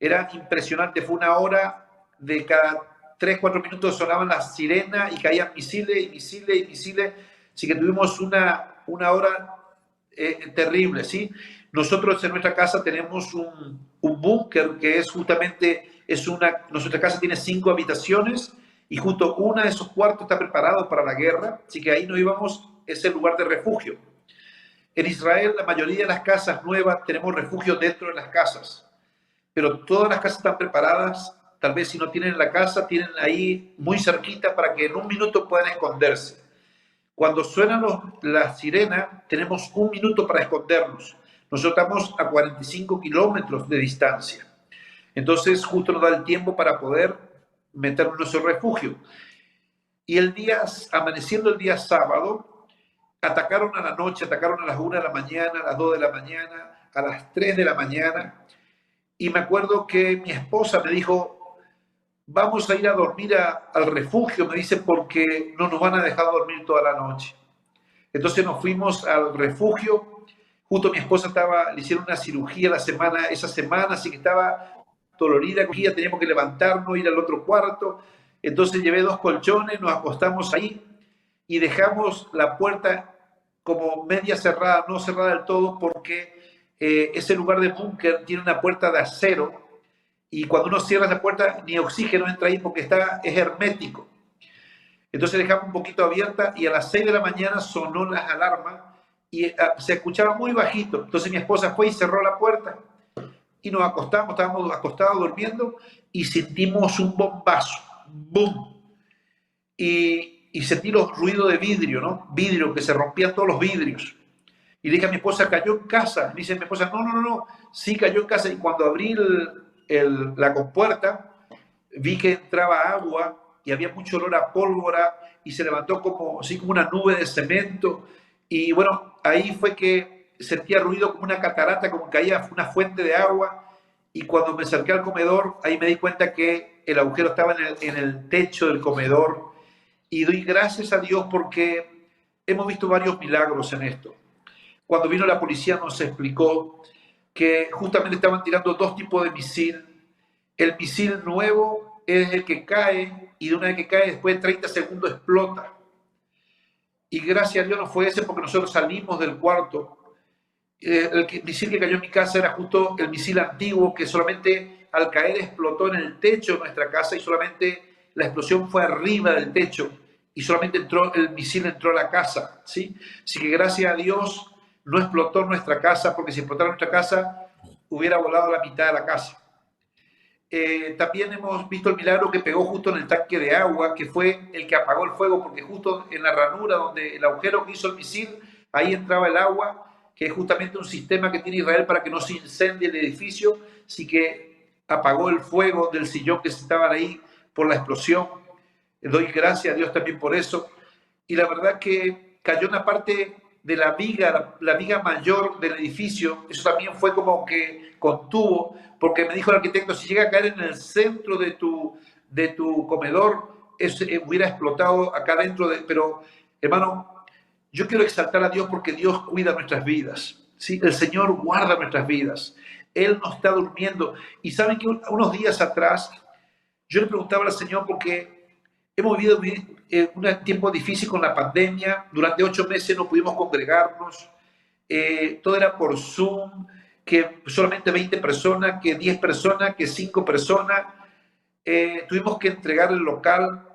Era impresionante, fue una hora de cada 3-4 minutos sonaban las sirenas y caían misiles y misiles y misiles. Así que tuvimos una hora terrible, ¿sí? Nosotros en nuestra casa tenemos un búnker que es justamente... nuestra casa tiene 5 habitaciones y justo una de esos cuartos está preparado para la guerra, así que ahí nos íbamos, es el lugar de refugio. En Israel, la mayoría de las casas nuevas tenemos refugio dentro de las casas, pero todas las casas están preparadas, tal vez si no tienen la casa, tienen ahí muy cerquita para que en un minuto puedan esconderse. Cuando suenan las sirenas, tenemos 1 minuto para escondernos. Nosotros estamos a 45 kilómetros de distancia. Entonces justo nos da el tiempo para poder meternos en nuestro refugio. Y amaneciendo el día sábado, atacaron a la noche, atacaron a las 1 de la mañana, a las 2 de la mañana, a las 3 de la mañana. Y me acuerdo que mi esposa me dijo, vamos a ir a dormir al refugio, me dice, porque no nos van a dejar dormir toda la noche. Entonces nos fuimos al refugio. Justo mi esposa le hicieron una cirugía esa semana, así que estaba dolorida, teníamos que levantarnos, ir al otro cuarto. Entonces llevé 2 colchones, nos acostamos ahí y dejamos la puerta como media cerrada, no cerrada del todo, porque ese lugar de búnker tiene una puerta de acero y cuando uno cierra esa puerta ni oxígeno entra ahí porque es hermético. Entonces dejamos un poquito abierta y a las 6 de la mañana sonó las alarmas y se escuchaba muy bajito. Entonces mi esposa fue y cerró la puerta. Y nos acostamos, estábamos acostados durmiendo y sentimos un bombazo, ¡boom! Y sentí los ruidos de vidrio, ¿no? Vidrio, que se rompían todos los vidrios. Y le dije a mi esposa, ¿cayó en casa? Me dice mi esposa, no, sí cayó en casa. Y cuando abrí la compuerta, vi que entraba agua y había mucho olor a pólvora y se levantó como una nube de cemento. Y bueno, ahí fue que sentía ruido como una catarata, como caía una fuente de agua, y cuando me acerqué al comedor, ahí me di cuenta que el agujero estaba en el techo del comedor, y doy gracias a Dios porque hemos visto varios milagros en esto. Cuando vino la policía nos explicó que justamente estaban tirando 2 tipos de misil. El misil nuevo es el que cae, y de una vez que cae, después de 30 segundos explota. Y gracias a Dios no fue ese, porque nosotros salimos del cuarto. El misil que cayó en mi casa era justo el misil antiguo que solamente al caer explotó en el techo de nuestra casa y solamente la explosión fue arriba del techo y solamente el misil entró a la casa, ¿sí? Así que gracias a Dios no explotó nuestra casa, porque si explotara nuestra casa hubiera volado la mitad de la casa. también hemos visto el milagro que pegó justo en el tanque de agua, que fue el que apagó el fuego, porque justo en la ranura donde el agujero que hizo el misil, ahí entraba el agua, que es justamente un sistema que tiene Israel para que no se incendie el edificio, sí que apagó el fuego del sillón que estaban ahí por la explosión. Doy gracias a Dios también por eso. Y la verdad que cayó una parte de la viga mayor del edificio. Eso también fue como que contuvo, porque me dijo el arquitecto, si llega a caer en el centro de tu comedor, eso hubiera explotado acá dentro. Pero, hermano, yo quiero exaltar a Dios porque Dios cuida nuestras vidas, ¿sí? El Señor guarda nuestras vidas. Él no está durmiendo. Y saben que unos días atrás yo le preguntaba al Señor porque hemos vivido un tiempo difícil con la pandemia. Durante 8 meses no pudimos congregarnos. Todo era por Zoom, que solamente 20 personas, que 10 personas, que 5 personas. Tuvimos que entregar el local.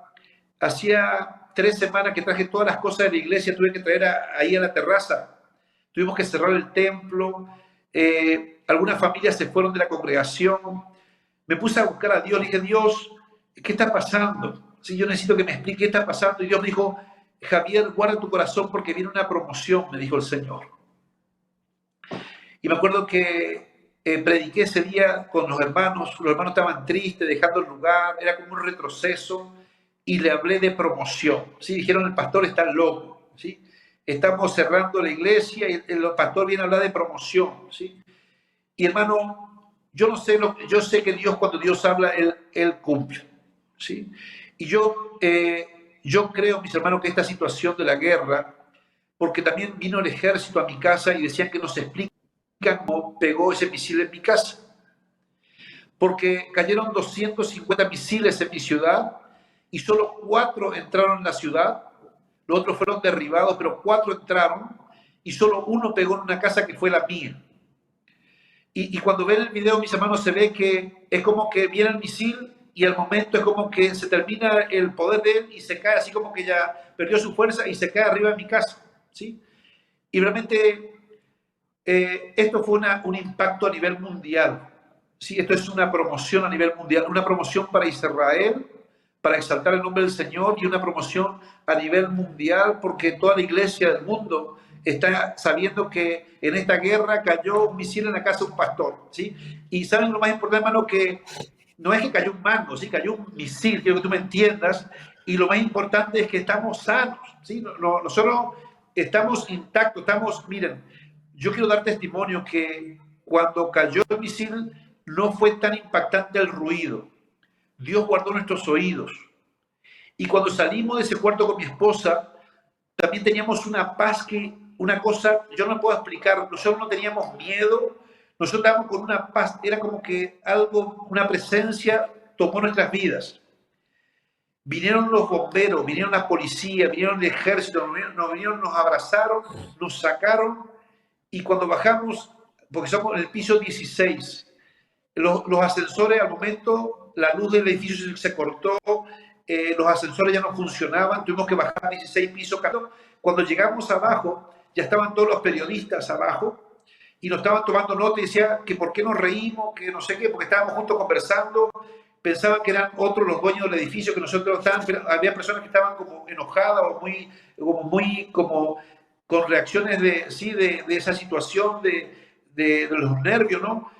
Hacía 3 semanas que traje todas las cosas de la iglesia, tuve que traer ahí a la terraza. Tuvimos que cerrar el templo. Algunas familias se fueron de la congregación. Me puse a buscar a Dios, le dije, Dios, ¿qué está pasando? Sí, yo necesito que me explique qué está pasando. Y Dios me dijo, Javier, guarda tu corazón porque viene una promoción, me dijo el Señor. Y me acuerdo que prediqué ese día con los hermanos estaban tristes, dejando el lugar, era como un retroceso, y le hablé de promoción. ¿Sí? Dijeron, el pastor está loco, ¿sí? Estamos cerrando la iglesia y el pastor viene a hablar de promoción, ¿sí? Y hermano, yo sé que Dios, cuando Dios habla, Él cumple, ¿sí? Y yo creo, mis hermanos, que esta situación de la guerra, porque también vino el ejército a mi casa y decían que nos explican cómo pegó ese misil en mi casa. Porque cayeron 250 misiles en mi ciudad y solo 4 entraron en la ciudad. Los otros fueron derribados, pero 4 entraron y solo 1 pegó en una casa que fue la mía. Y cuando ven el video, mis hermanos, se ve que es como que viene el misil y al momento es como que se termina el poder de él y se cae así como que ya perdió su fuerza y se cae arriba de mi casa, ¿sí? Y realmente esto fue un impacto a nivel mundial, ¿sí? Esto es una promoción a nivel mundial, una promoción para Israel, para exaltar el nombre del Señor, y una promoción a nivel mundial porque toda la iglesia del mundo está sabiendo que en esta guerra cayó un misil en la casa de un pastor, ¿sí? Y saben lo más importante, hermano, que no es que cayó un mango, ¿sí? Cayó un misil, quiero que tú me entiendas, y lo más importante es que estamos sanos, ¿sí? Nosotros estamos intactos, miren, yo quiero dar testimonio que cuando cayó el misil no fue tan impactante el ruido. Dios guardó nuestros oídos. Y cuando salimos de ese cuarto con mi esposa, también teníamos una paz una cosa, yo no puedo explicar, nosotros no teníamos miedo, nosotros estábamos con una paz, era como que una presencia tomó nuestras vidas. Vinieron los bomberos, vinieron la policía, vinieron el ejército, nos abrazaron, nos sacaron, y cuando bajamos, porque somos en el piso 16, los ascensores al momento, la luz del edificio se cortó, los ascensores ya no funcionaban, tuvimos que bajar 16 pisos. Cuando llegamos abajo, ya estaban todos los periodistas abajo y nos estaban tomando nota y decían que por qué nos reímos, que no sé qué, porque estábamos juntos conversando, pensaban que eran otros los dueños del edificio, que nosotros había personas que estaban como enojadas o muy con reacciones de esa situación, de los nervios, ¿no?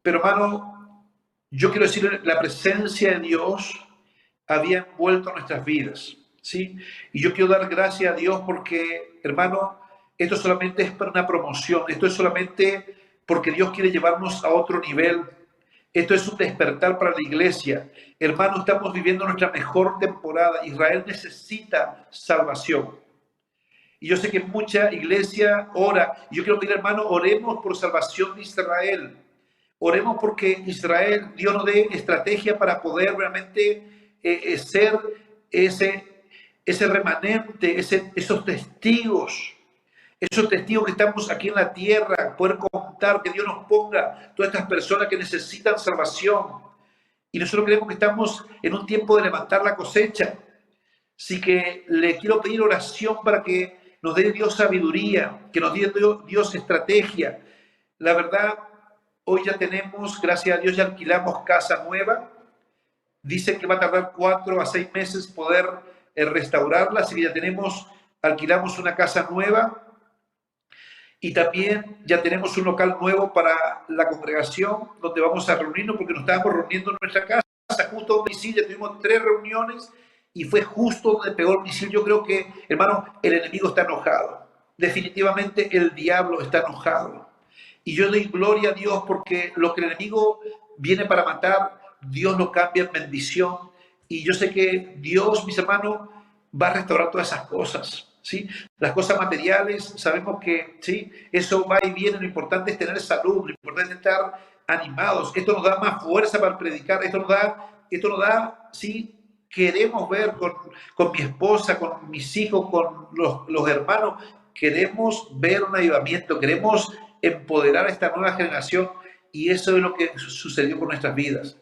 Pero hermano, yo quiero decir, la presencia de Dios había envuelto nuestras vidas, ¿sí? Y yo quiero dar gracias a Dios porque, hermano, esto solamente es para una promoción, esto es solamente porque Dios quiere llevarnos a otro nivel, esto es un despertar para la iglesia. Hermano, estamos viviendo nuestra mejor temporada, Israel necesita salvación. Y yo sé que mucha iglesia ora, y yo quiero pedir, hermano, oremos por salvación de Israel, oremos porque Israel, Dios nos dé estrategia para poder realmente ser ese remanente, esos testigos que estamos aquí en la tierra, poder contar, que Dios nos ponga todas estas personas que necesitan salvación. Y nosotros creemos que estamos en un tiempo de levantar la cosecha. Así que le quiero pedir oración para que nos dé Dios sabiduría, que nos dé Dios estrategia. La verdad, Hoy ya tenemos, gracias a Dios, ya alquilamos casa nueva. Dice que va a tardar 4 a 6 meses poder restaurarla, así que ya alquilamos una casa nueva y también ya tenemos un local nuevo para la congregación donde vamos a reunirnos, porque nos estábamos reuniendo en nuestra casa, justo donde misil, ya tuvimos 3 reuniones y fue justo donde pegó el misil. Yo creo que, hermano, el enemigo está enojado. Definitivamente el diablo está enojado. Y yo doy gloria a Dios porque lo que el enemigo viene para matar, Dios lo cambia en bendición. Y yo sé que Dios, mis hermanos, va a restaurar todas esas cosas, ¿sí? Las cosas materiales, sabemos que, ¿sí? Eso va y viene. Lo importante es tener salud, lo importante es estar animados. Esto nos da más fuerza para predicar. Esto nos da, ¿sí? Queremos ver con mi esposa, con mis hijos, con los hermanos. Queremos ver un avivamiento, queremos empoderar a esta nueva generación, y eso es lo que sucedió con nuestras vidas.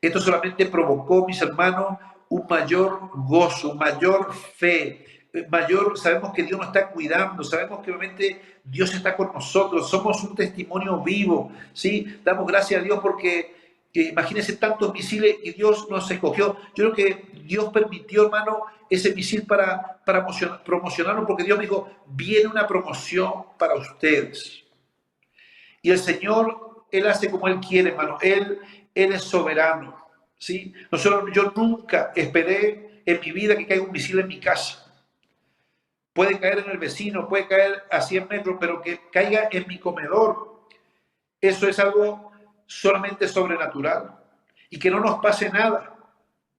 Esto solamente provocó, mis hermanos, un mayor gozo, mayor fe, sabemos que Dios nos está cuidando, sabemos que obviamente Dios está con nosotros, somos un testimonio vivo, ¿sí? Damos gracias a Dios porque imagínense tantos misiles y Dios nos escogió. Yo creo que Dios permitió, hermano, ese misil para promocionarlo, porque Dios me dijo, viene una promoción para ustedes. Y el Señor, Él hace como Él quiere, hermano. Él es soberano, ¿sí? Yo nunca esperé en mi vida que caiga un misil en mi casa. Puede caer en el vecino, puede caer a 100 metros, pero que caiga en mi comedor, eso es algo solamente sobrenatural. Y que no nos pase nada,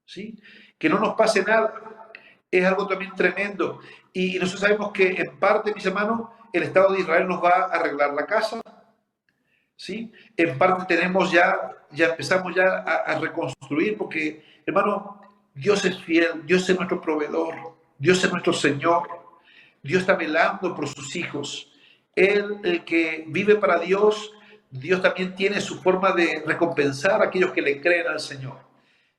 ¿sí? Que no nos pase nada. Es algo también tremendo. Y nosotros sabemos que en parte, mis hermanos, el Estado de Israel nos va a arreglar la casa, ¿sí? En parte ya empezamos ya a reconstruir, porque, hermano, Dios es fiel, Dios es nuestro proveedor, Dios es nuestro Señor, Dios está velando por sus hijos. Él, el que vive para Dios, Dios también tiene su forma de recompensar a aquellos que le creen al Señor.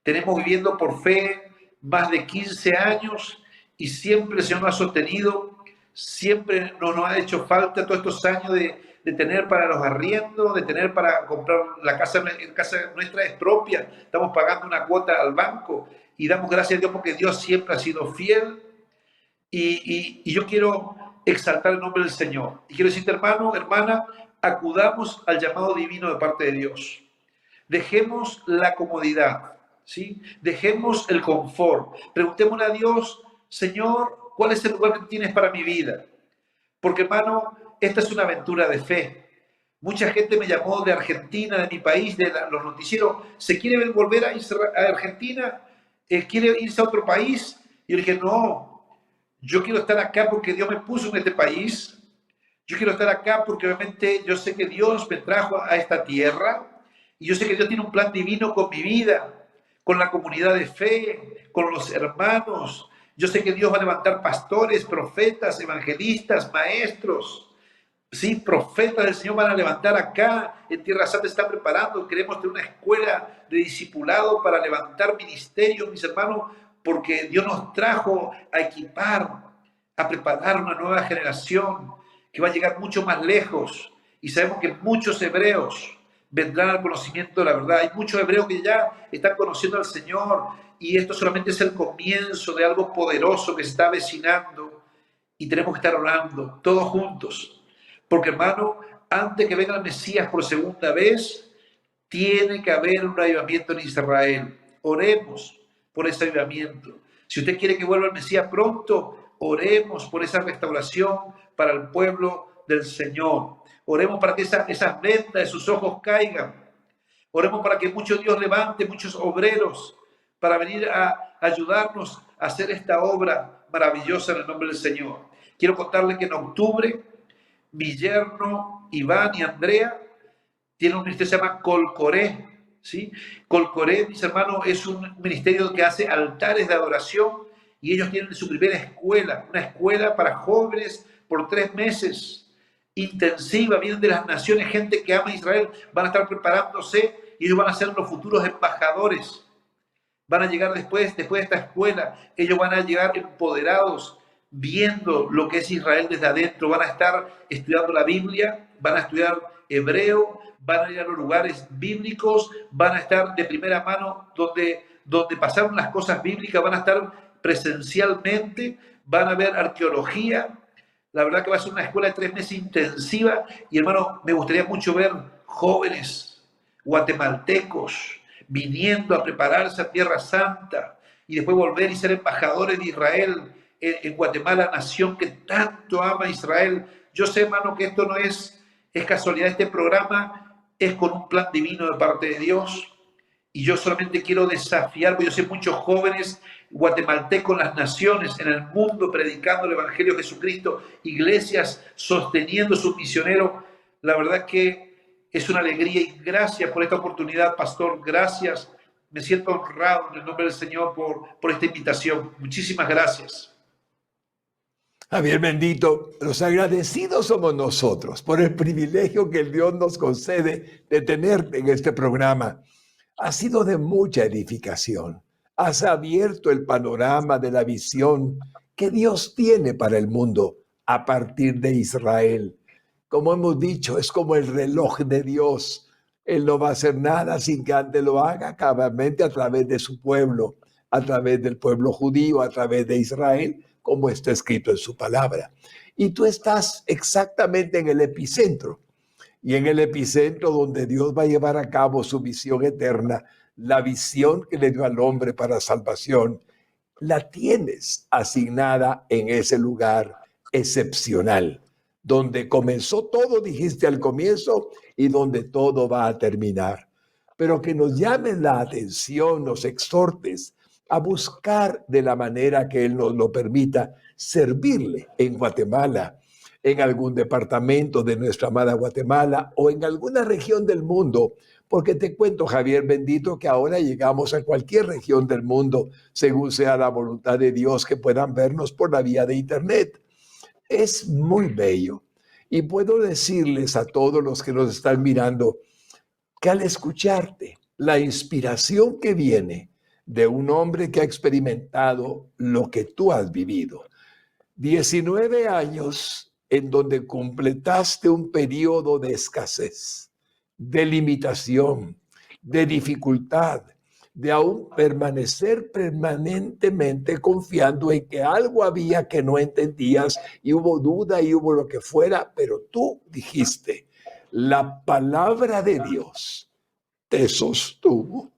Tenemos viviendo por fe más de 15 años y siempre el Señor nos ha sostenido, siempre nos ha hecho falta todos estos años de tener para los arriendos, de tener para comprar la casa nuestra es propia, estamos pagando una cuota al banco y damos gracias a Dios porque Dios siempre ha sido fiel. Y yo quiero exaltar el nombre del Señor. Y quiero decirte, hermano, hermana, acudamos al llamado divino de parte de Dios. Dejemos la comodidad, ¿sí? Dejemos el confort. Preguntémosle a Dios, Señor, ¿cuál es el lugar que tienes para mi vida? Porque, hermano, esta es una aventura de fe. Mucha gente me llamó de Argentina, de mi país, de los noticieros. ¿Se quiere volver a Argentina? ¿Quiere irse a otro país? Y yo dije, no. Yo quiero estar acá porque Dios me puso en este país. Yo quiero estar acá porque obviamente yo sé que Dios me trajo a esta tierra y yo sé que Dios tiene un plan divino con mi vida, con la comunidad de fe, con los hermanos. Yo sé que Dios va a levantar pastores, profetas, evangelistas, maestros. Sí, profetas del Señor van a levantar acá. En Tierra Santa está preparando. Queremos tener una escuela de discipulado para levantar ministerios, mis hermanos, porque Dios nos trajo a equipar, a preparar una nueva generación que va a llegar mucho más lejos. Y sabemos que muchos hebreos vendrán al conocimiento de la verdad. Hay muchos hebreos que ya están conociendo al Señor y esto solamente es el comienzo de algo poderoso que se está avecinando y tenemos que estar orando todos juntos. Porque, hermano, antes que venga el Mesías por segunda vez, tiene que haber un avivamiento en Israel. Oremos por ese avivamiento. Si usted quiere que vuelva el Mesías pronto, oremos por esa restauración para el pueblo del Señor. Oremos para que esas vendas de sus ojos caigan. Oremos para que Dios levante muchos obreros para venir a ayudarnos a hacer esta obra maravillosa en el nombre del Señor. Quiero contarle que en octubre mi yerno Iván y Andrea tienen un ministerio que se llama Colcoré. ¿Sí? Colcoré, mis hermanos, es un ministerio que hace altares de adoración y ellos tienen su primera escuela, una escuela para jóvenes por 3 meses, intensiva, vienen de las naciones, gente que ama a Israel, van a estar preparándose y ellos van a ser los futuros embajadores. Van a llegar después de esta escuela, ellos van a llegar empoderados, viendo lo que es Israel desde adentro, van a estar estudiando la Biblia, van a estudiar hebreo, van a ir a los lugares bíblicos, van a estar de primera mano donde pasaron las cosas bíblicas, van a estar presencialmente, van a ver arqueología. La verdad que va a ser una escuela de 3 meses intensiva y hermano, me gustaría mucho ver jóvenes guatemaltecos viniendo a prepararse a Tierra Santa y después volver y ser embajadores de Israel en Guatemala, nación que tanto ama a Israel. Yo sé, hermano, que esto no es casualidad, este programa es con un plan divino de parte de Dios. Y yo solamente quiero desafiar, porque yo sé muchos jóvenes guatemaltecos en las naciones, en el mundo, predicando el Evangelio de Jesucristo, iglesias sosteniendo sus misioneros. La verdad que es una alegría y gracias por esta oportunidad, pastor. Gracias. Me siento honrado en el nombre del Señor por esta invitación. Muchísimas gracias. Javier bendito, los agradecidos somos nosotros por el privilegio que el Dios nos concede de tenerte en este programa. Ha sido de mucha edificación. Has abierto el panorama de la visión que Dios tiene para el mundo a partir de Israel. Como hemos dicho, es como el reloj de Dios. Él no va a hacer nada sin que antes lo haga cabalmente a través de su pueblo, a través del pueblo judío, a través de Israel, como está escrito en su palabra. Y tú estás exactamente en el epicentro. Y en el epicentro donde Dios va a llevar a cabo su visión eterna, la visión que le dio al hombre para salvación, la tienes asignada en ese lugar excepcional, donde comenzó todo, dijiste al comienzo, y donde todo va a terminar. Pero que nos llames la atención, nos exhortes a buscar de la manera que Él nos lo permita, servirle en Guatemala, en algún departamento de nuestra amada Guatemala o en alguna región del mundo, porque te cuento, Javier bendito, que ahora llegamos a cualquier región del mundo, según sea la voluntad de Dios, que puedan vernos por la vía de internet. Es muy bello. Y puedo decirles a todos los que nos están mirando que al escucharte, la inspiración que viene de un hombre que ha experimentado lo que tú has vivido, 19 años en donde completaste un periodo de escasez, de limitación, de dificultad, de aún permanecer permanentemente confiando en que algo había que no entendías y hubo duda y hubo lo que fuera, pero tú dijiste, la palabra de Dios te sostuvo.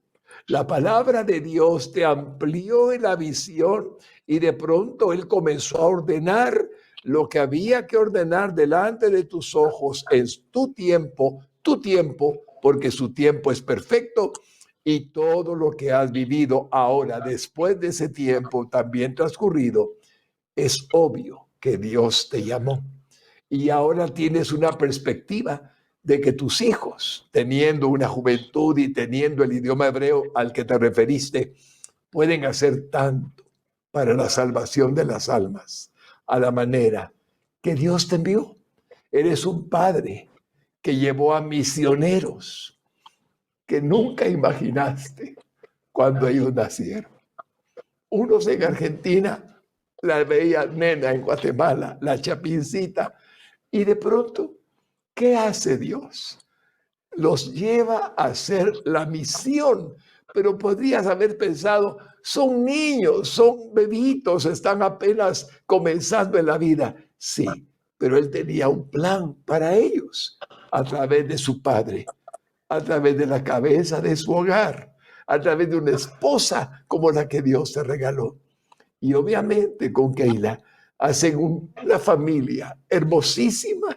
La palabra de Dios te amplió en la visión y de pronto Él comenzó a ordenar lo que había que ordenar delante de tus ojos en tu tiempo, porque su tiempo es perfecto y todo lo que has vivido ahora, después de ese tiempo también transcurrido, es obvio que Dios te llamó. Y ahora tienes una perspectiva de que tus hijos, teniendo una juventud y teniendo el idioma hebreo al que te referiste, pueden hacer tanto para la salvación de las almas, a la manera que Dios te envió. Eres un padre que llevó a misioneros que nunca imaginaste cuando ellos nacieron. Unos en Argentina, la bella nena en Guatemala, la chapincita, y de pronto, ¿qué hace Dios? Los lleva a hacer la misión, pero podrías haber pensado, son niños, son bebitos, están apenas comenzando en la vida. Sí, pero Él tenía un plan para ellos a través de su padre, a través de la cabeza de su hogar, a través de una esposa como la que Dios te regaló. Y obviamente con Keila hacen una familia hermosísima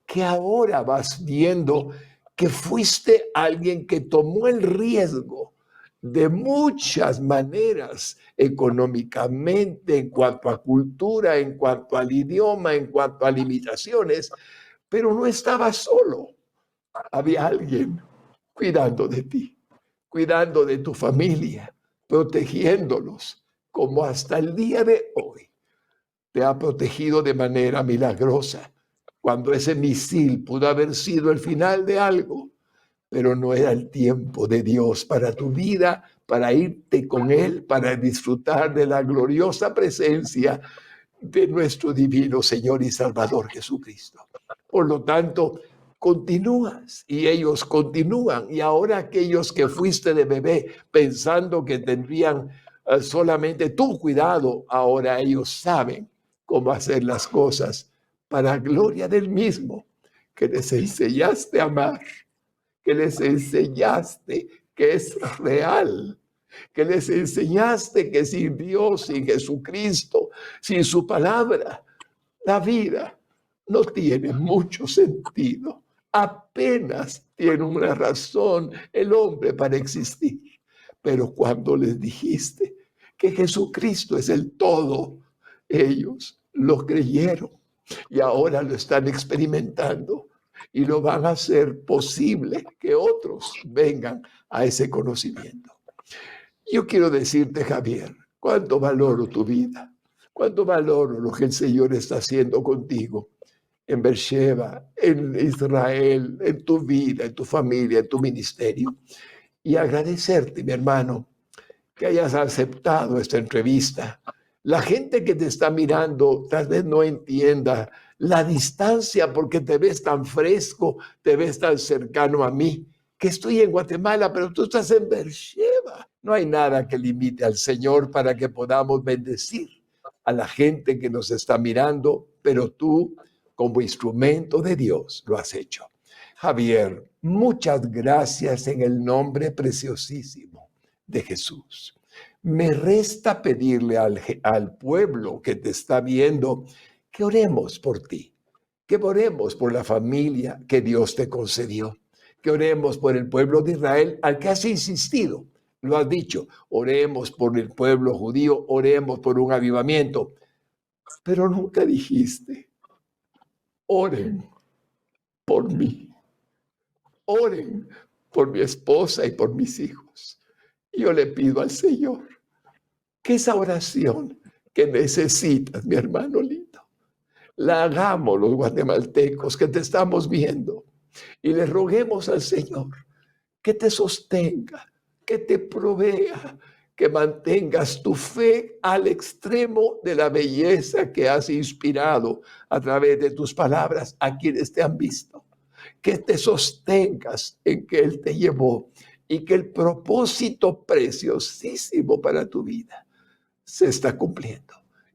que ahora vas viendo que fuiste alguien que tomó el riesgo de muchas maneras, económicamente, en cuanto a cultura, en cuanto al idioma, en cuanto a limitaciones, pero no estabas solo. Había alguien cuidando de ti, cuidando de tu familia, protegiéndolos, como hasta el día de hoy te ha protegido de manera milagrosa. Cuando ese misil pudo haber sido el final de algo, pero no era el tiempo de Dios para tu vida, para irte con Él, para disfrutar de la gloriosa presencia de nuestro divino Señor y Salvador Jesucristo. Por lo tanto, continúas y ellos continúan. Y ahora aquellos que fuiste de bebé pensando que tendrían solamente tu cuidado, ahora ellos saben cómo hacer las cosas para gloria del mismo, que les enseñaste a amar, que les enseñaste que es real, que les enseñaste que sin Dios, sin Jesucristo, sin su palabra, la vida no tiene mucho sentido. Apenas tiene una razón el hombre para existir. Pero cuando les dijiste que Jesucristo es el todo, ellos lo creyeron y ahora lo están experimentando y lo van a hacer posible que otros vengan a ese conocimiento. Yo quiero decirte, Javier, cuánto valoro tu vida, cuánto valoro lo que el Señor está haciendo contigo en Beersheba, en Israel, en tu vida, en tu familia, en tu ministerio. Y agradecerte, mi hermano, que hayas aceptado esta entrevista. La gente que te está mirando tal vez no entienda la distancia porque te ves tan fresco, te ves tan cercano a mí, que estoy en Guatemala, pero tú estás en Beersheba. No hay nada que limite al Señor para que podamos bendecir a la gente que nos está mirando, pero tú, como instrumento de Dios, lo has hecho. Javier, muchas gracias en el nombre preciosísimo de Jesús. Me resta pedirle al pueblo que te está viendo que oremos por ti, que oremos por la familia que Dios te concedió, que oremos por el pueblo de Israel al que has insistido. Lo has dicho, oremos por el pueblo judío, oremos por un avivamiento, pero nunca dijiste, oren por mí, oren por mi esposa y por mis hijos. Yo le pido al Señor que esa oración que necesitas, mi hermano lindo, la hagamos los guatemaltecos que te estamos viendo y le roguemos al Señor que te sostenga, que te provea, que mantengas tu fe al extremo de la belleza que has inspirado a través de tus palabras a quienes te han visto, que te sostengas en que Él te llevó y que el propósito preciosísimo para tu vida se está cumpliendo.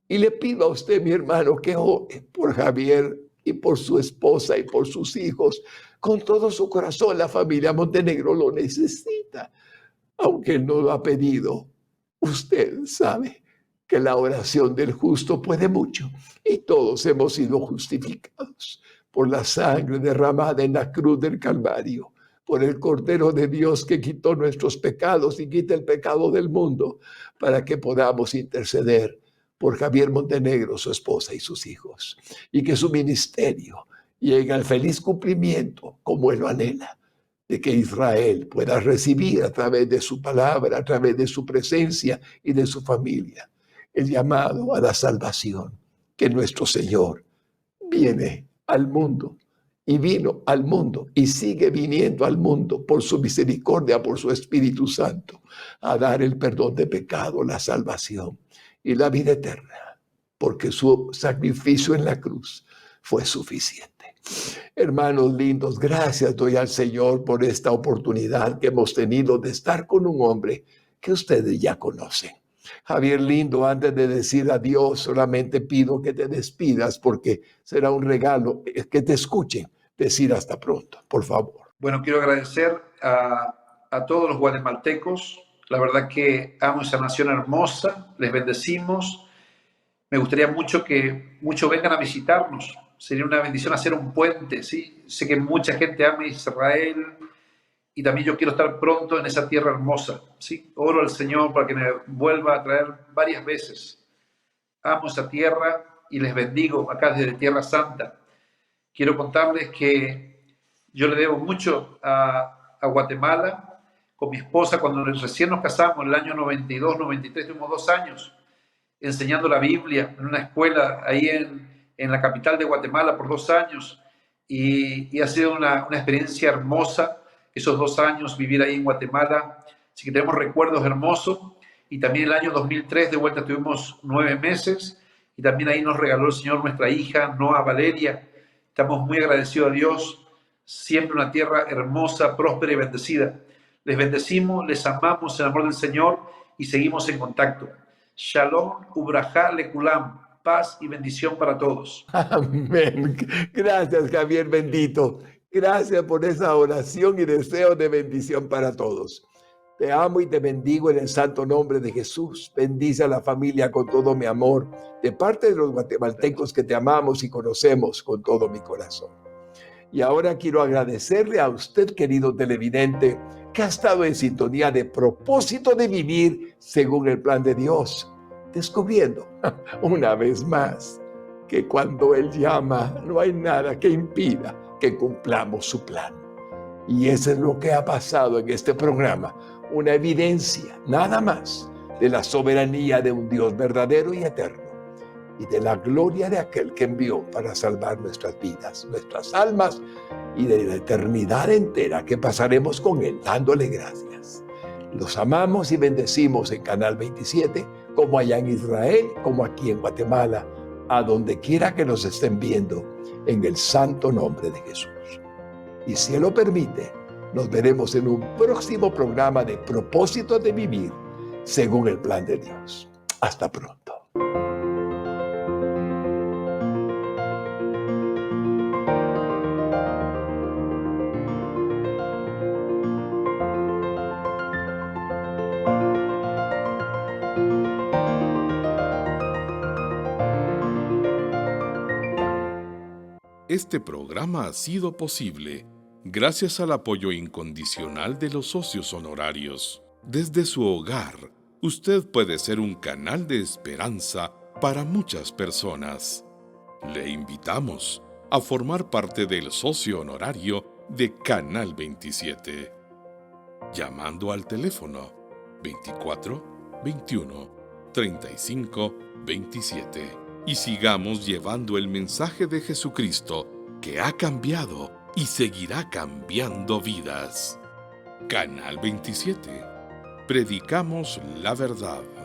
Y le pido a usted, mi hermano, que ore por Javier y por su esposa y por sus hijos con todo su corazón. La familia Montenegro lo necesita. Aunque él no lo ha pedido, usted sabe que la oración del justo puede mucho y todos hemos sido justificados por la sangre derramada en la cruz del Calvario, por el Cordero de Dios que quitó nuestros pecados y quita el pecado del mundo para que podamos interceder por Javier Montenegro, su esposa y sus hijos, y que su ministerio llegue al feliz cumplimiento como él lo anhela, de que Israel pueda recibir a través de su palabra, a través de su presencia y de su familia, el llamado a la salvación, que nuestro Señor viene al mundo y vino al mundo y sigue viniendo al mundo por su misericordia, por su Espíritu Santo, a dar el perdón de pecado, la salvación y la vida eterna, porque su sacrificio en la cruz fue suficiente. Hermanos lindos, gracias doy al Señor por esta oportunidad que hemos tenido de estar con un hombre que ustedes ya conocen. Javier lindo, antes de decir adiós, solamente pido que te despidas porque será un regalo que te escuchen decir hasta pronto, por favor. Bueno, quiero agradecer a todos los guatemaltecos. La verdad que amo esa nación hermosa, les bendecimos. Me gustaría mucho que muchos vengan a visitarnos. Sería una bendición hacer un puente, ¿sí? Sé que mucha gente ama Israel y también yo quiero estar pronto en esa tierra hermosa, ¿sí? Oro al Señor para que me vuelva a traer varias veces. Amo esa tierra y les bendigo acá desde Tierra Santa. Quiero contarles que yo le debo mucho a Guatemala. Con mi esposa, cuando recién nos casamos, en el año 92, 93, tuvimos 2 años enseñando la Biblia en una escuela ahí en la capital de Guatemala por 2 años y ha sido una experiencia hermosa esos 2 años vivir ahí en Guatemala, así que tenemos recuerdos hermosos. Y también el año 2003 de vuelta tuvimos 9 meses y también ahí nos regaló el Señor nuestra hija Noa Valeria. Estamos muy agradecidos a Dios, siempre una tierra hermosa, próspera y bendecida. Les bendecimos, les amamos en el amor del Señor y seguimos en contacto. Shalom, ubrajá, lekulam, paz y bendición para todos. Amén. Gracias, Javier bendito. Gracias por esa oración y deseo de bendición para todos. Te amo y te bendigo en el santo nombre de Jesús. Bendice a la familia con todo mi amor, de parte de los guatemaltecos que te amamos y conocemos con todo mi corazón. Y ahora quiero agradecerle a usted, querido televidente, que ha estado en sintonía de propósito de vivir según el plan de Dios, descubriendo una vez más que cuando Él llama no hay nada que impida que cumplamos su plan. Y eso es lo que ha pasado en este programa, una evidencia nada más de la soberanía de un Dios verdadero y eterno y de la gloria de aquel que envió para salvar nuestras vidas, nuestras almas y de la eternidad entera que pasaremos con Él dándole gracias. Los amamos y bendecimos en Canal 27, como allá en Israel, como aquí en Guatemala, a donde quiera que nos estén viendo, en el santo nombre de Jesús. Y si Él lo permite, nos veremos en un próximo programa de Propósito de Vivir según el plan de Dios. Hasta pronto. Este programa ha sido posible gracias al apoyo incondicional de los socios honorarios. Desde su hogar, usted puede ser un canal de esperanza para muchas personas. Le invitamos a formar parte del socio honorario de Canal 27, llamando al teléfono 24 21 35 27. Y sigamos llevando el mensaje de Jesucristo que ha cambiado y seguirá cambiando vidas. Canal 27. Predicamos la verdad.